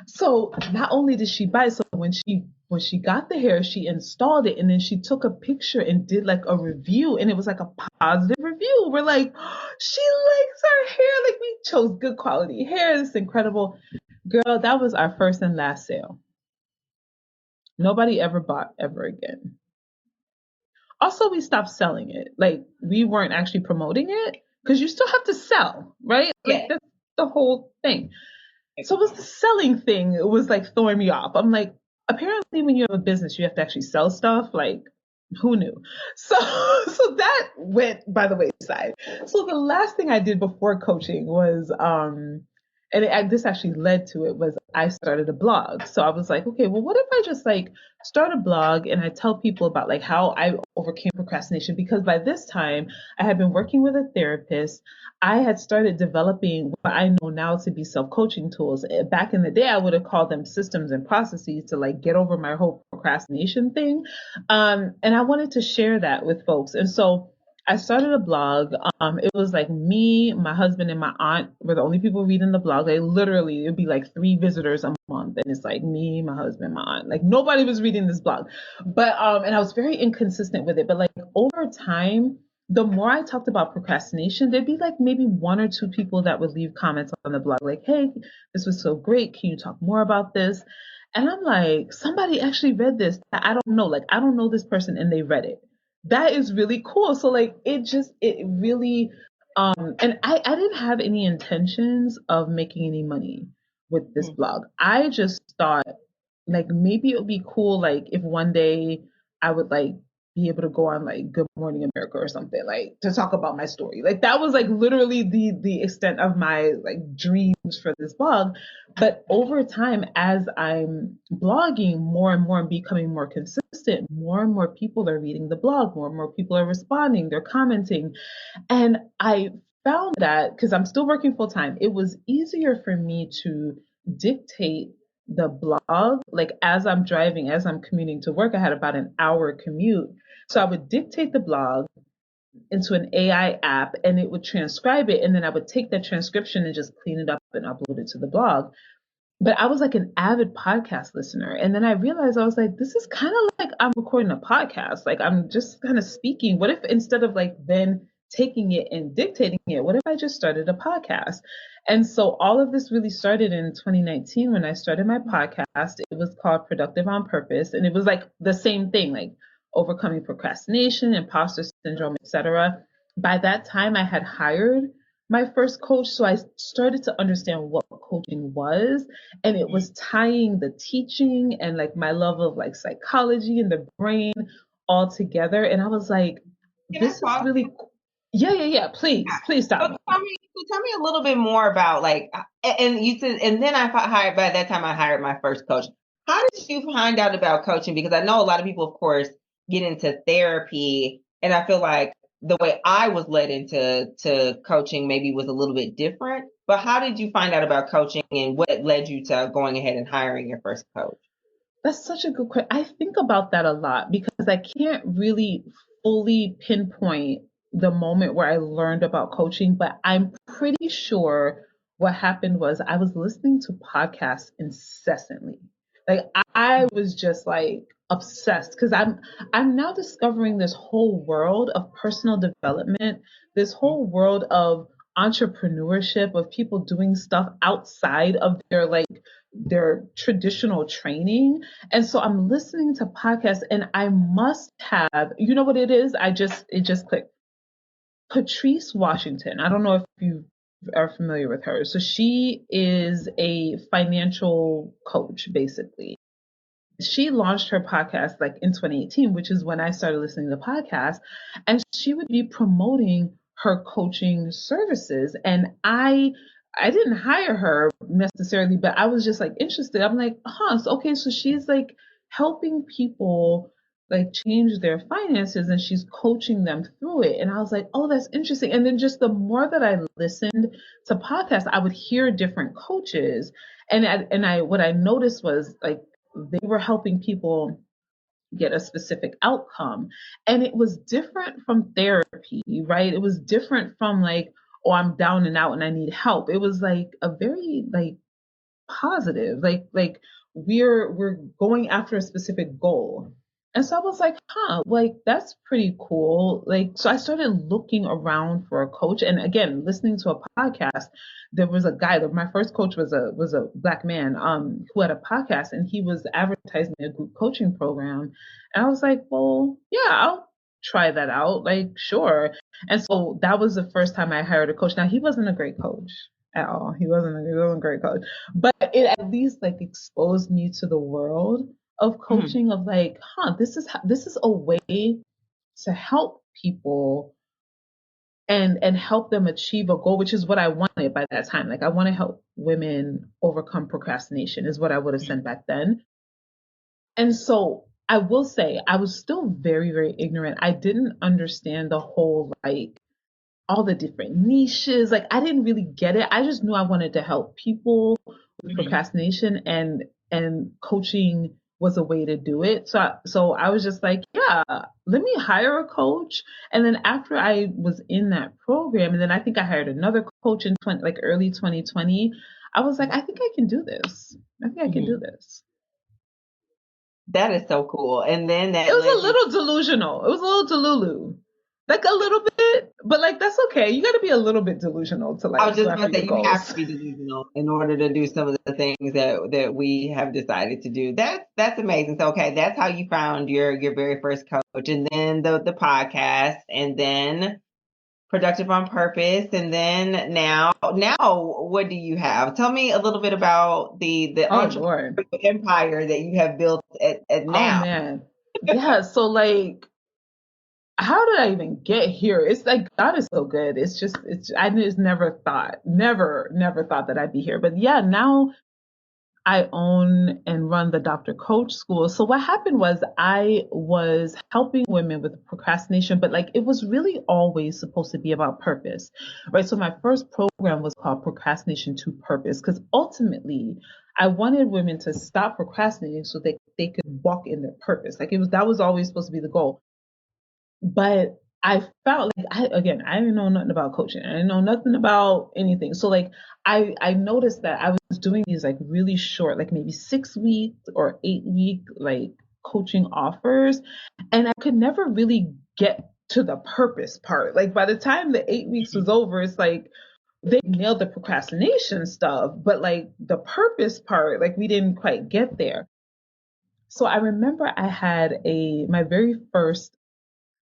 Speaker 2: So not only did she buy it, so when she got the hair, she installed it and then she took a picture and did like a review and it was like a positive review. We're like, she likes our hair. Like we chose good quality hair. It's incredible. Girl, that was our first and last sale. Nobody ever bought ever again. Also, we stopped selling it. Like we weren't actually promoting it because you still have to sell, right? Like
Speaker 3: Yeah.
Speaker 2: that's the whole thing. So it was the selling thing. It was like throwing me off. I'm like, apparently when you have a business, you have to actually sell stuff. Like, who knew? So, so that went by the wayside. So the last thing I did before coaching was, this actually led to it was I started a blog. So I was like, okay, well, what if I just like start a blog and I tell people about like how I overcame procrastination? Because by this time I had been working with a therapist. I had started developing what I know now to be self-coaching tools. Back in the day, I would have called them systems and processes to like get over my whole procrastination thing. And I wanted to share that with folks. And so I started a blog. It was like me, my husband, and my aunt were the only people reading the blog. They literally, it'd be like 3 visitors a month. And it's like me, my husband, my aunt. Like nobody was reading this blog. But and I was very inconsistent with it. But like over time, the more I talked about procrastination, there'd be like maybe 1 or 2 people that would leave comments on the blog, like, hey, this was so great. Can you talk more about this? And I'm like, somebody actually read this. I don't know. Like, I don't know this person and they read it. That is really cool. So like it really and I didn't have any intentions of making any money with this blog. I just thought like maybe it would be cool like if one day I would like be able to go on like Good Morning America or something like to talk about my story. Like that was like literally the extent of my like dreams for this blog. But over time, as I'm blogging more and more and becoming more consistent, more and more people are reading the blog, more and more people are responding, they're commenting. And I found that because I'm still working full time, it was easier for me to dictate the blog. Like as I'm driving, as I'm commuting to work, I had about an hour commute. So I would dictate the blog into an AI app and it would transcribe it. And then I would take that transcription and just clean it up and upload it to the blog. But I was like an avid podcast listener. And then I realized I was like, this is kind of like I'm recording a podcast. Like I'm just kind of speaking. What if instead of like then taking it and dictating it, what if I just started a podcast? And so all of this really started in 2019 when I started my podcast. It was called Productive on Purpose. And it was like the same thing, like overcoming procrastination, imposter syndrome, etc. By that time, I had hired my first coach. So I started to understand what coaching was. And it was tying the teaching and like my love of like psychology and the brain all together. And I was like,
Speaker 3: Can I
Speaker 2: this is
Speaker 3: pause?
Speaker 2: really cool. Yeah. Please
Speaker 3: So
Speaker 2: stop me.
Speaker 3: tell me a little bit more about like, and you said, and then I hired, by that time I hired my first coach. How did you find out about coaching? Because I know a lot of people, of course, get into therapy, and I feel like the way I was led into coaching maybe was a little bit different. But how did you find out about coaching, and what led you to going ahead and hiring your first coach?
Speaker 2: That's such a good question. I think about that a lot because I can't really fully pinpoint the moment where I learned about coaching, but I'm pretty sure what happened was I was listening to podcasts incessantly. Like I was just like obsessed because I'm now discovering this whole world of personal development, this whole world of entrepreneurship, of people doing stuff outside of their traditional training. And so I'm listening to podcasts and I must have, you know what it is? It just clicked. Patrice Washington. I don't know if you are familiar with her. So she is a financial coach, basically. She launched her podcast like in 2018, which is when I started listening to podcasts, and she would be promoting her coaching services. And I didn't hire her necessarily, but I was just like interested. I'm like, so okay, so she's like helping people like change their finances and she's coaching them through it. And I was like, oh, that's interesting. And then just the more that I listened to podcasts, I would hear different coaches. And I what I noticed was like they were helping people get a specific outcome. And it was different from therapy, right? It was different from like, oh, I'm down and out and I need help. It was like a very like positive, like we're going after a specific goal. And so I was like, huh, like that's pretty cool. Like, so I started looking around for a coach. And again, listening to a podcast, there was a guy that my first coach was a black man who had a podcast, and he was advertising a group coaching program. And I was like, well, yeah, I'll try that out. Like, sure. And so that was the first time I hired a coach. Now he wasn't a great coach at all. He wasn't a great coach. But it at least like exposed me to the world of coaching, of like, huh, this is a way to help people and help them achieve a goal, which is what I wanted by that time. Like I want to help women overcome procrastination is what I would have said back then. And so I will say I was still very, very ignorant. I didn't understand the whole like all the different niches. Like I didn't really get it. I just knew I wanted to help people with procrastination, and coaching was a way to do it. So I was just like, yeah, let me hire a coach. And then after I was in that program, and then I think I hired another coach in early 2020, I was like, I think I can do this. I think I can do this.
Speaker 3: That is so cool. And then that
Speaker 2: It was a little delusional. It was a little delulu. Like a little bit, but like that's okay. You got to be a little bit delusional to like.
Speaker 3: I was just
Speaker 2: go
Speaker 3: going
Speaker 2: after
Speaker 3: to say
Speaker 2: your
Speaker 3: you have
Speaker 2: goals.
Speaker 3: to be delusional in order to do some of the things that we have decided to do. That's amazing. So okay, that's how you found your very first coach, and then the podcast, and then Productive on Purpose, and then now what do you have? Tell me a little bit about the
Speaker 2: Oh Lord.
Speaker 3: entrepreneurial empire that you have built at
Speaker 2: Oh
Speaker 3: now.
Speaker 2: man. Yeah. So like, how did I even get here? It's like God is so good. I just never thought that I'd be here. But yeah, now I own and run the Dr. Coach School. So what happened was I was helping women with procrastination, but like it was really always supposed to be about purpose, right? So my first program was called Procrastination to Purpose, because ultimately I wanted women to stop procrastinating so they could walk in their purpose. Like that was always supposed to be the goal. But I felt like I didn't know nothing about coaching. I didn't know nothing about anything. So like I noticed that I was doing these like really short, like maybe 6 week or 8 week like coaching offers, and I could never really get to the purpose part. Like by the time the 8 weeks was over, it's like they nailed the procrastination stuff, but like the purpose part, like we didn't quite get there. So I remember I had my very first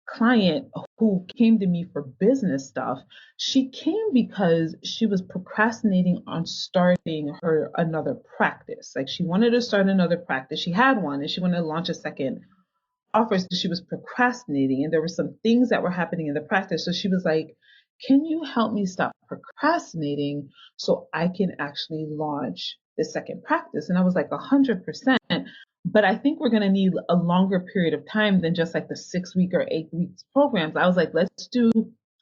Speaker 2: client who came to me for business stuff. She came because she was procrastinating on starting her another practice. Like she wanted to start another practice. She had one and she wanted to launch a second offer. So she was procrastinating, and there were some things that were happening in the practice. So she was like, can you help me stop procrastinating so I can actually launch the second practice? And I was like, 100%. But I think we're going to need a longer period of time than just like the 6 week or 8 weeks programs. I was like, let's do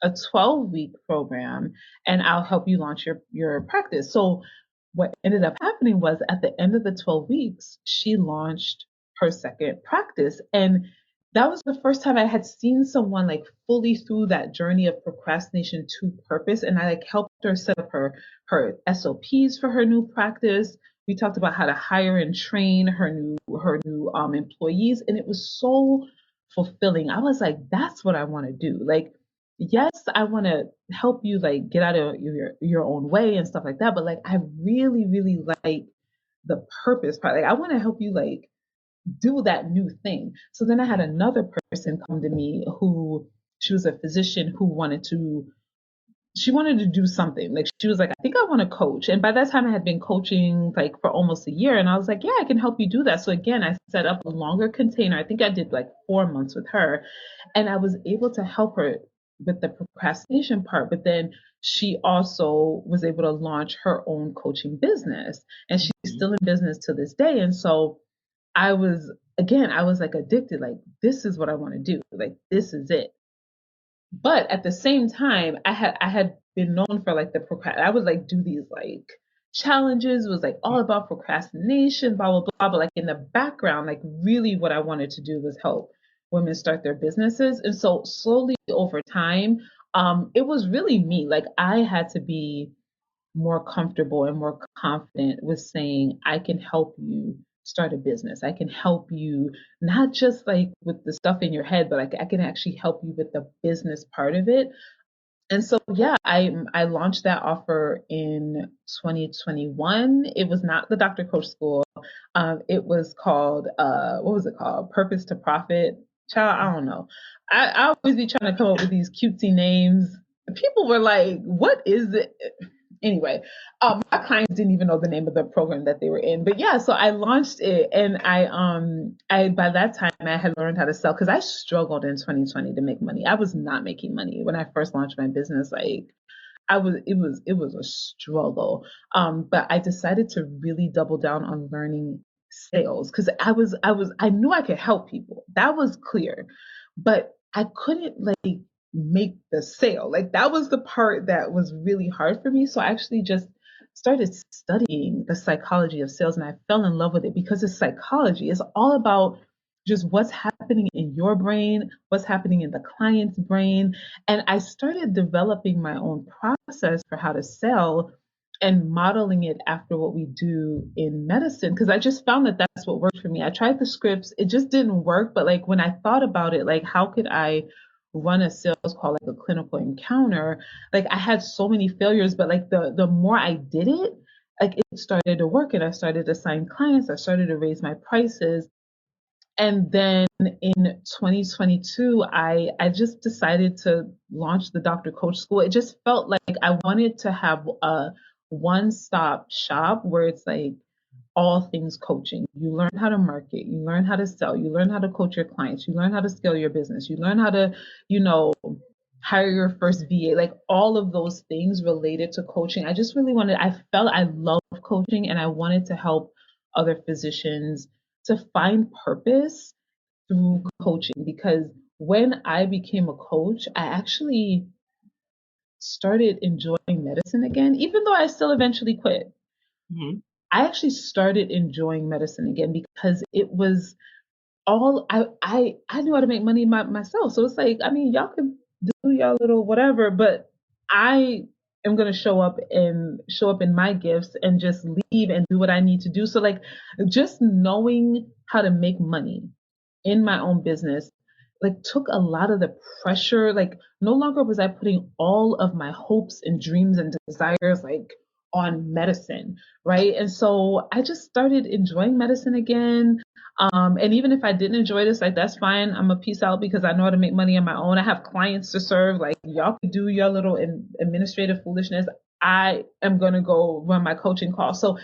Speaker 2: a 12-week program and I'll help you launch your practice. So what ended up happening was at the end of the 12 weeks, she launched her second practice. And that was the first time I had seen someone like fully through that journey of procrastination to purpose. And I like helped her set up her SOPs for her new practice. We talked about how to hire and train her new employees, and it was so fulfilling. I was like, that's what I want to do. Like, yes, I want to help you like get out of your own way and stuff like that, but like I really really like the purpose part. Like I want to help you like do that new thing. So then I had another person come to me who she was a physician who wanted to do something. Like she was like, I think I want to coach. And by that time I had been coaching like for almost a year. And I was like, yeah, I can help you do that. So again, I set up a longer container. I think I did like 4 months with her. And I was able to help her with the procrastination part. But then she also was able to launch her own coaching business. And she's still in business to this day. And so I was like addicted. Like, this is what I want to do. Like, this is it. But at the same time, I had been known for like I would like do these like challenges, was like all about procrastination, blah, blah, blah. But like in the background, like really what I wanted to do was help women start their businesses. And so slowly over time, it was really me. Like I had to be more comfortable and more confident with saying, I can help you start a business. I can help you not just like with the stuff in your head, but like I can actually help you with the business part of it. And so yeah, I launched that offer in 2021. It was not the Dr. Coach School. It was called what was it called? Purpose to Profit. Child, I don't know. I always be trying to come up with these cutesy names. People were like, "What is it?" Anyway, my clients didn't even know the name of the program that they were in. But yeah, so I launched it, and I by that time I had learned how to sell because I struggled in 2020 to make money. I was not making money when I first launched my business. Like it was a struggle. But I decided to really double down on learning sales because I knew I could help people. That was clear, but I couldn't like make the sale. Like that was the part that was really hard for me. So I actually just started studying the psychology of sales and I fell in love with it because it's psychology. It's all about just what's happening in your brain, what's happening in the client's brain. And I started developing my own process for how to sell and modeling it after what we do in medicine because I just found that that's what worked for me. I tried the scripts, it just didn't work. But like when I thought about it, like how could I run a sales call like a clinical encounter? Like I had so many failures, but like the more I did it, like it started to work and I started to sign clients, I started to raise my prices. And then in 2022, I just decided to launch the Dr. Coach School. It just felt like I wanted to have a one-stop shop where it's like all things coaching. You learn how to market, you learn how to sell, you learn how to coach your clients, you learn how to scale your business, you learn how to, you know, hire your first VA, like all of those things related to coaching. I just really wanted, I felt I love coaching and I wanted to help other physicians to find purpose through coaching because when I became a coach, I actually started enjoying medicine again, even though I still eventually quit.
Speaker 3: Mm-hmm.
Speaker 2: I actually started enjoying medicine again because it was all I knew how to make money myself. So it's like, I mean, y'all can do y'all little whatever, but I am gonna show up in my gifts and just leave and do what I need to do. So like just knowing how to make money in my own business like took a lot of the pressure. Like no longer was I putting all of my hopes and dreams and desires like on medicine, right? And so I just started enjoying medicine again. And even if I didn't enjoy this, like that's fine. I'm a peace out because I know how to make money on my own. I have clients to serve. Like y'all can do your little administrative foolishness. I am gonna go run my coaching call. So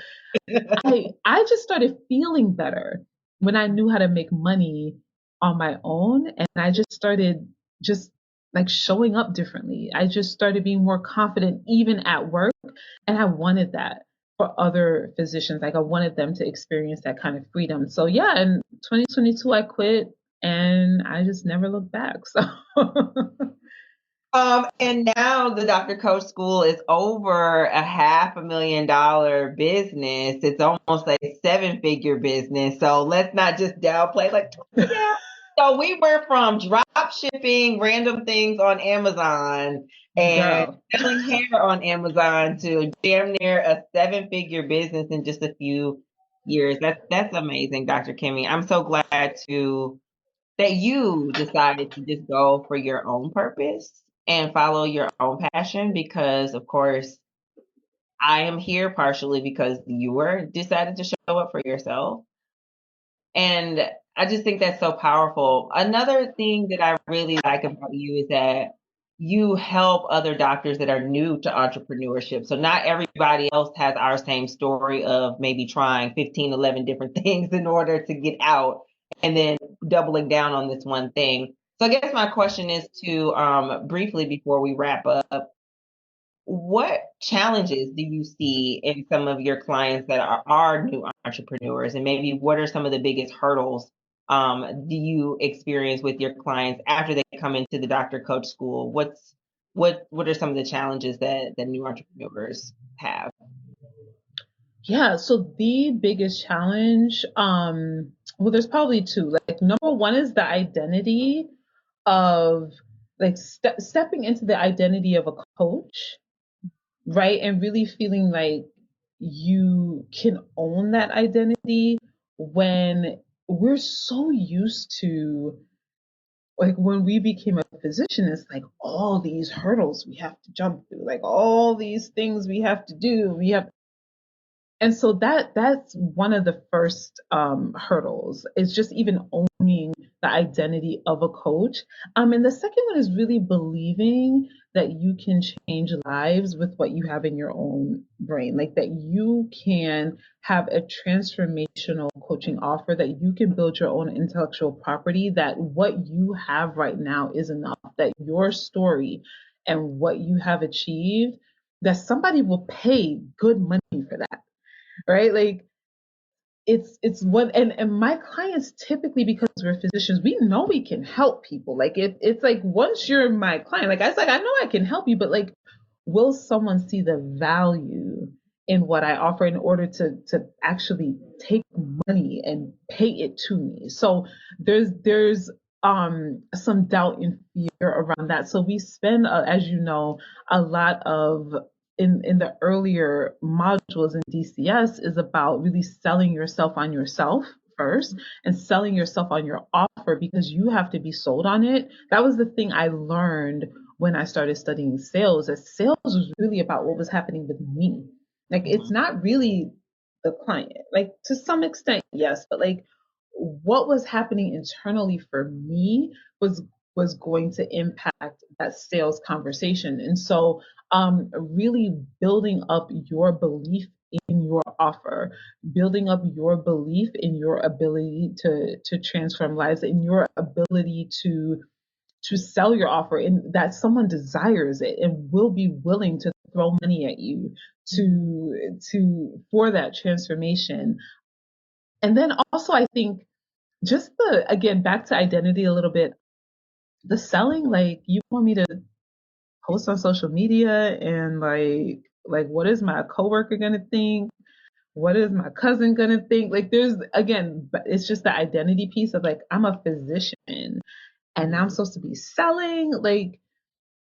Speaker 2: I just started feeling better when I knew how to make money on my own, and I just started just like showing up differently. I just started being more confident even at work, and I wanted that for other physicians. Like I wanted them to experience that kind of freedom. So yeah, in 2022 I quit and I just never looked back. So
Speaker 3: And now the Dr. Coach School is over a $500,000 business. It's almost a seven-figure business. So let's not just downplay like, yeah. So we went from drop shipping random things on Amazon and
Speaker 2: girl,
Speaker 3: selling hair on Amazon to damn near a seven-figure business in just a few years. That's amazing, Dr. Kimmy. I'm so glad that you decided to just go for your own purpose and follow your own passion because of course I am here partially because you were decided to show up for yourself. And I just think that's so powerful. Another thing that I really like about you is that you help other doctors that are new to entrepreneurship. So not everybody else has our same story of maybe trying 15, 11 different things in order to get out and then doubling down on this one thing. So I guess my question is to briefly before we wrap up, what challenges do you see in some of your clients that are new entrepreneurs? And maybe what are some of the biggest hurdles do you experience with your clients after they come into the Dr. Coach School? What are some of the challenges that new entrepreneurs have?
Speaker 2: Yeah, so the biggest challenge, well, there's probably two. Like, number one is the identity of like stepping into the identity of a coach, right? And really feeling like you can own that identity when we're so used to, like, when we became a physician, it's like all these hurdles we have to jump through, like all these things we have to do. And so that's one of the first hurdles, is just even owning the identity of a coach. And the second one is really believing that you can change lives with what you have in your own brain, like that you can have a transformational coaching offer, that you can build your own intellectual property, that what you have right now is enough, that your story and what you have achieved, that somebody will pay good money for that, right? Like, it's what, and my clients, typically, because we're physicians, we know we can help people. Like, it's like, once you're my client, like, I was like, I know I can help you, but like, will someone see the value in what I offer in order to actually take money and pay it to me? So there's some doubt and fear around that. So we spend, as you know, a lot of, in the earlier modules in DCS, is about really selling yourself on yourself first, and selling yourself on your offer, because you have to be sold on it. That was the thing I learned when I started studying sales, that sales was really about what was happening with me. Like, it's not really the client. Like, to some extent, yes, but like, what was happening internally for me was going to impact that sales conversation. And so, really building up your belief in your offer, building up your belief in your ability to transform lives, in your ability to sell your offer, and that someone desires it and will be willing to throw money at you to for that transformation. And then also, I think, just the, again, back to identity a little bit, the selling, like, you want me to post on social media and like what is my coworker gonna think? What is my cousin gonna think? Like, there's, again, it's just the identity piece of, like, I'm a physician and now I'm supposed to be selling. Like,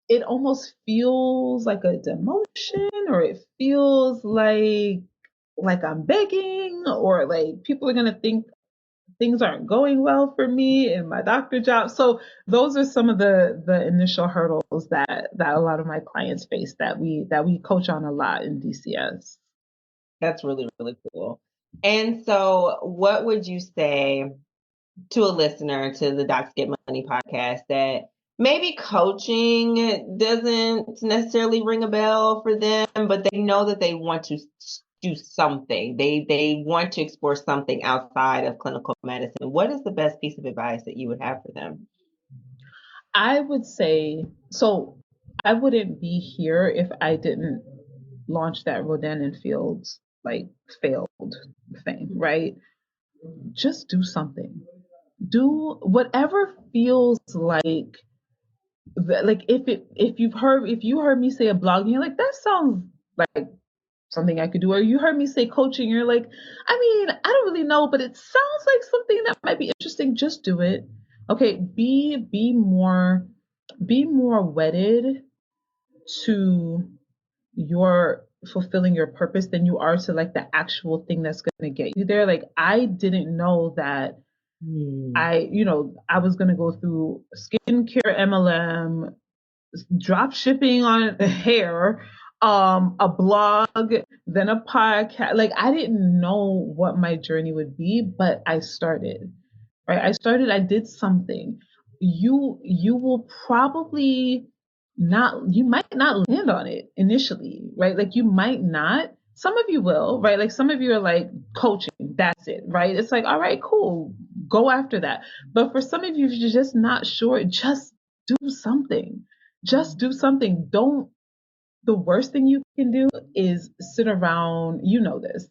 Speaker 2: it almost feels like a demotion, or it feels like I'm begging, or like people are gonna think things aren't going well for me in my doctor job. So those are some of the initial hurdles that a lot of my clients face, that we coach on a lot in DCS.
Speaker 3: That's really, really cool. And so, what would you say to a listener to the Docs Get Money podcast that maybe coaching doesn't necessarily ring a bell for them, but they know that they want to do something. They want to explore something outside of clinical medicine. What is the best piece of advice that you would have for them?
Speaker 2: I would say, so I wouldn't be here if I didn't launch that Rodan and Fields, like, failed thing, right? Just do something. Do whatever feels like, if you heard me say a blog and you're like, that sounds like something I could do, or you heard me say coaching, you're like, I mean, I don't really know, but it sounds like something that might be interesting, just do it. Okay, be more wedded to your fulfilling your purpose than you are to, like, the actual thing that's going to get you there. Like, I didn't know that I was going to go through skincare MLM, drop shipping on hair, a blog, then a podcast. Like, I didn't know what my journey would be, but I started. Right? I did something. You will probably not, you might not land on it initially, right? Like, you might not. Some of you will, right? Like, some of you are like, coaching, that's it, right? It's like, all right, cool, go after that. But for some of you, if you're just not sure, just do something. Just do something. Don't, the worst thing you can do is sit around, this.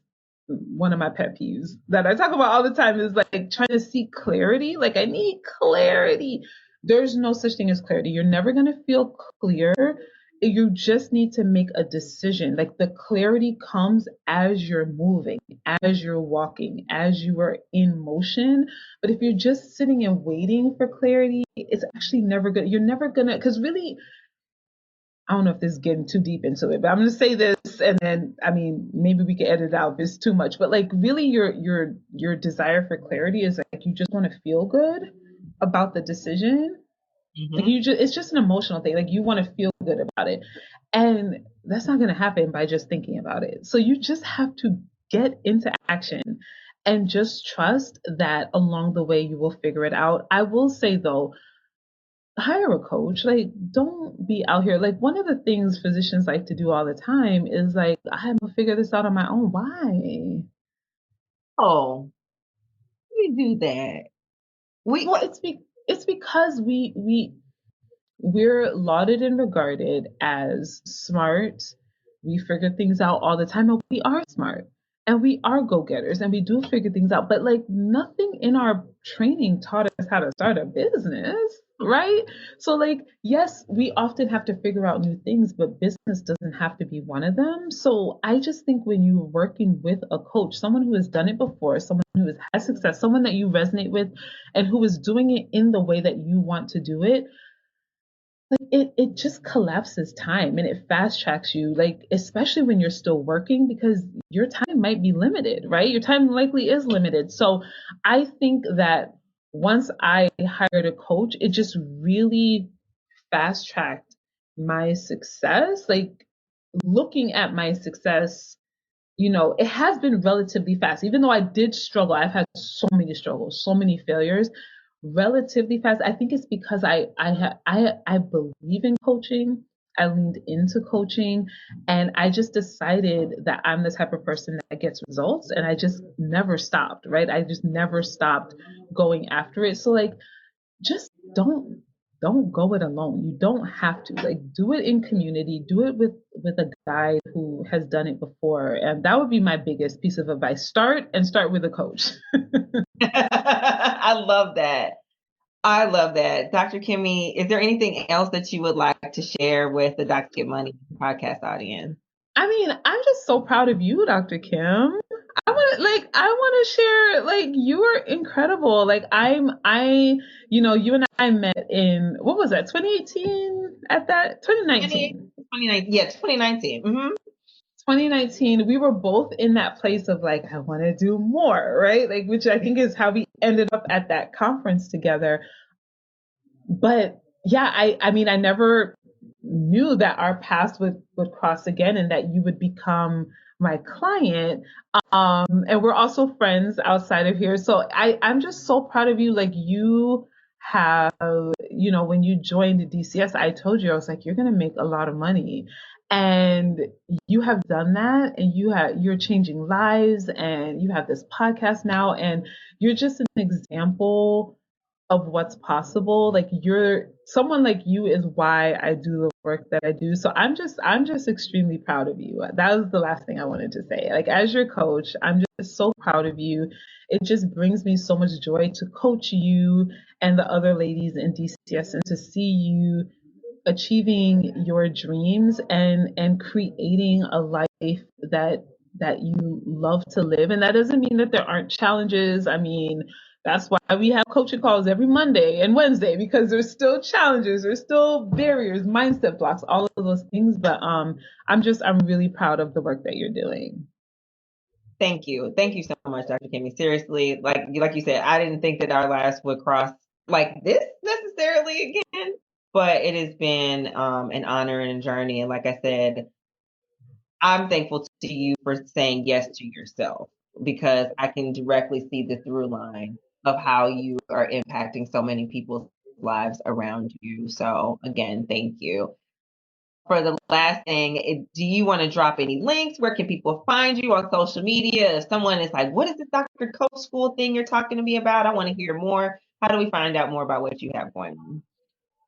Speaker 2: One of my pet peeves that I talk about all the time is, like, trying to seek clarity. Like, I need clarity. There's no such thing as clarity. You're never going to feel clear you just need to make a decision. Like the clarity comes as you're moving, as you're walking, as you are in motion. But if you're just sitting and waiting for clarity, it's actually never good. You're never gonna, because really, I don't know if this is getting too deep into it, but I'm gonna say this, and then I mean maybe we can edit it out if it's too much. But like really, your desire for clarity is like you just want to feel good about the decision. Like
Speaker 3: Mm-hmm.
Speaker 2: you just, it's just an emotional thing. Like you want to feel good about it. And that's not going to happen by just thinking about it. So you just have to get into action and just trust that along the way you will figure it out. I will say though, hire a coach. Like don't be out here. Like one of the things physicians like to do all the time is like, I'm gonna figure this out on my own. Why?
Speaker 3: Oh, we do that. We
Speaker 2: Well, it's because we're lauded and regarded as smart. We figure things out all the time, and we are smart and we are go-getters and we do figure things out. But like nothing in our training taught us how to start a business, right? So like yes, we often have to figure out new things, but business doesn't have to be one of them. So I just think when you're working with a coach, someone who has done it before, someone who has had success, someone that you resonate with and who is doing it in the way that you want to do it, like it just collapses time and it fast tracks you, like especially when you're still working, because your time might be limited, right? Your time likely is limited. So I think that once I hired a coach, it just really fast tracked my success. Like looking at my success, it has been relatively fast, even though I did struggle. I've had so many struggles, so many failures, relatively fast. I think it's because I believe in coaching. I leaned into coaching and I just decided that I'm the type of person that gets results and I just never stopped, right? I just never stopped going after it. So like just don't go it alone. You don't have to. Like do it in community, do it with a guide who has done it before. And that would be my biggest piece of advice. Start with a coach.
Speaker 3: I love that. I love that. Dr. Kimmy, is there anything else that you would like to share with the Docs Get Money podcast audience?
Speaker 2: I mean, I'm just so proud of you, Dr. Kim. I want to share, like, you are incredible. Like you and I met in, what was that, 2018 at that, 2019.
Speaker 3: 2019. Yeah, 2019. Mm-hmm.
Speaker 2: 2019, we were both in that place of like, I want to do more, right? Like, which I think is how we ended up at that conference together. But yeah, I mean, I never knew that our paths would cross again and that you would become my client. And we're also friends outside of here. So I'm just so proud of you. Like you have, when you joined DCS, I told you, I was like, you're going to make a lot of money. And you have done that and you're changing lives and you have this podcast now and you're just an example of what's possible. Like you're someone like you is why I do the work that I do. So I'm just extremely proud of you. That was the last thing I wanted to say. Like as your coach, I'm just so proud of you. It just brings me so much joy to coach you and the other ladies in DCS and to see you achieving your dreams and creating a life that you love to live. And that doesn't mean that there aren't challenges. I mean, that's why we have coaching calls every Monday and Wednesday, because there's still challenges, there's still barriers, mindset blocks, all of those things. But I'm really proud of the work that you're doing.
Speaker 3: Thank you. Thank you so much, Dr. Kimmy. Seriously, like you said, I didn't think that our lives would cross like this necessarily again, but it has been an honor and a journey. And like I said, I'm thankful to you for saying yes to yourself because I can directly see the through line of how you are impacting so many people's lives around you. So again, thank you. For the last thing, do you want to drop any links? Where can people find you on social media? If someone is like, what is this Dr. Coach School thing you're talking to me about? I want to hear more. How do we find out more about what you have going on?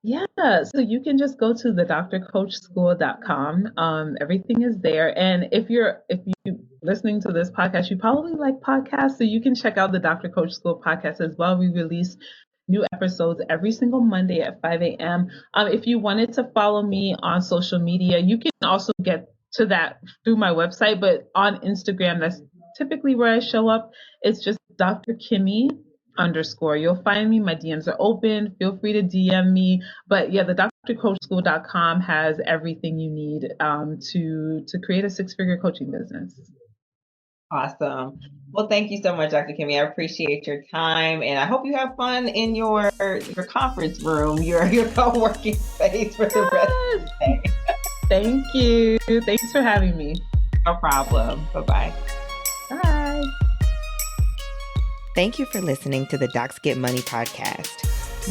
Speaker 2: Yeah, so you can just go to the drcoachschool.com. Everything is there. And if you listening to this podcast, you probably like podcasts, so you can check out the Dr. Coach School podcast as well. We release new episodes every single Monday at 5 a.m. If you wanted to follow me on social media, you can also get to that through my website, but on Instagram, that's typically where I show up. It's just Dr. Kimmy _. You'll find me. My DMs are open. Feel free to DM me. But yeah, the drcoachschool.com has everything you need to create a six-figure coaching business.
Speaker 3: Awesome. Well, thank you so much, Dr. Kimmy. I appreciate your time, and I hope you have fun in your conference room, your co-working space for the rest of the day.
Speaker 2: Thank you. Thanks for having me.
Speaker 3: No problem. Bye-bye.
Speaker 2: Bye.
Speaker 1: Thank you for listening to the Docs Get Money podcast.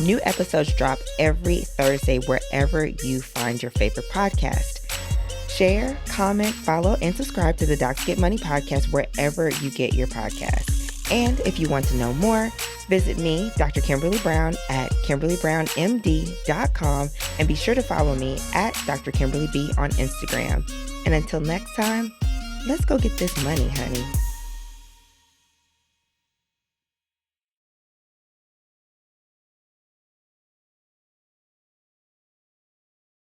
Speaker 1: New episodes drop every Thursday wherever you find your favorite podcast. Share, comment, follow, and subscribe to the Docs Get Money podcast wherever you get your podcasts. And if you want to know more, visit me, Dr. Kimberly Brown, at KimberlyBrownMD.com, and be sure to follow me at Dr. Kimberly B on Instagram. And until next time, let's go get this money, honey.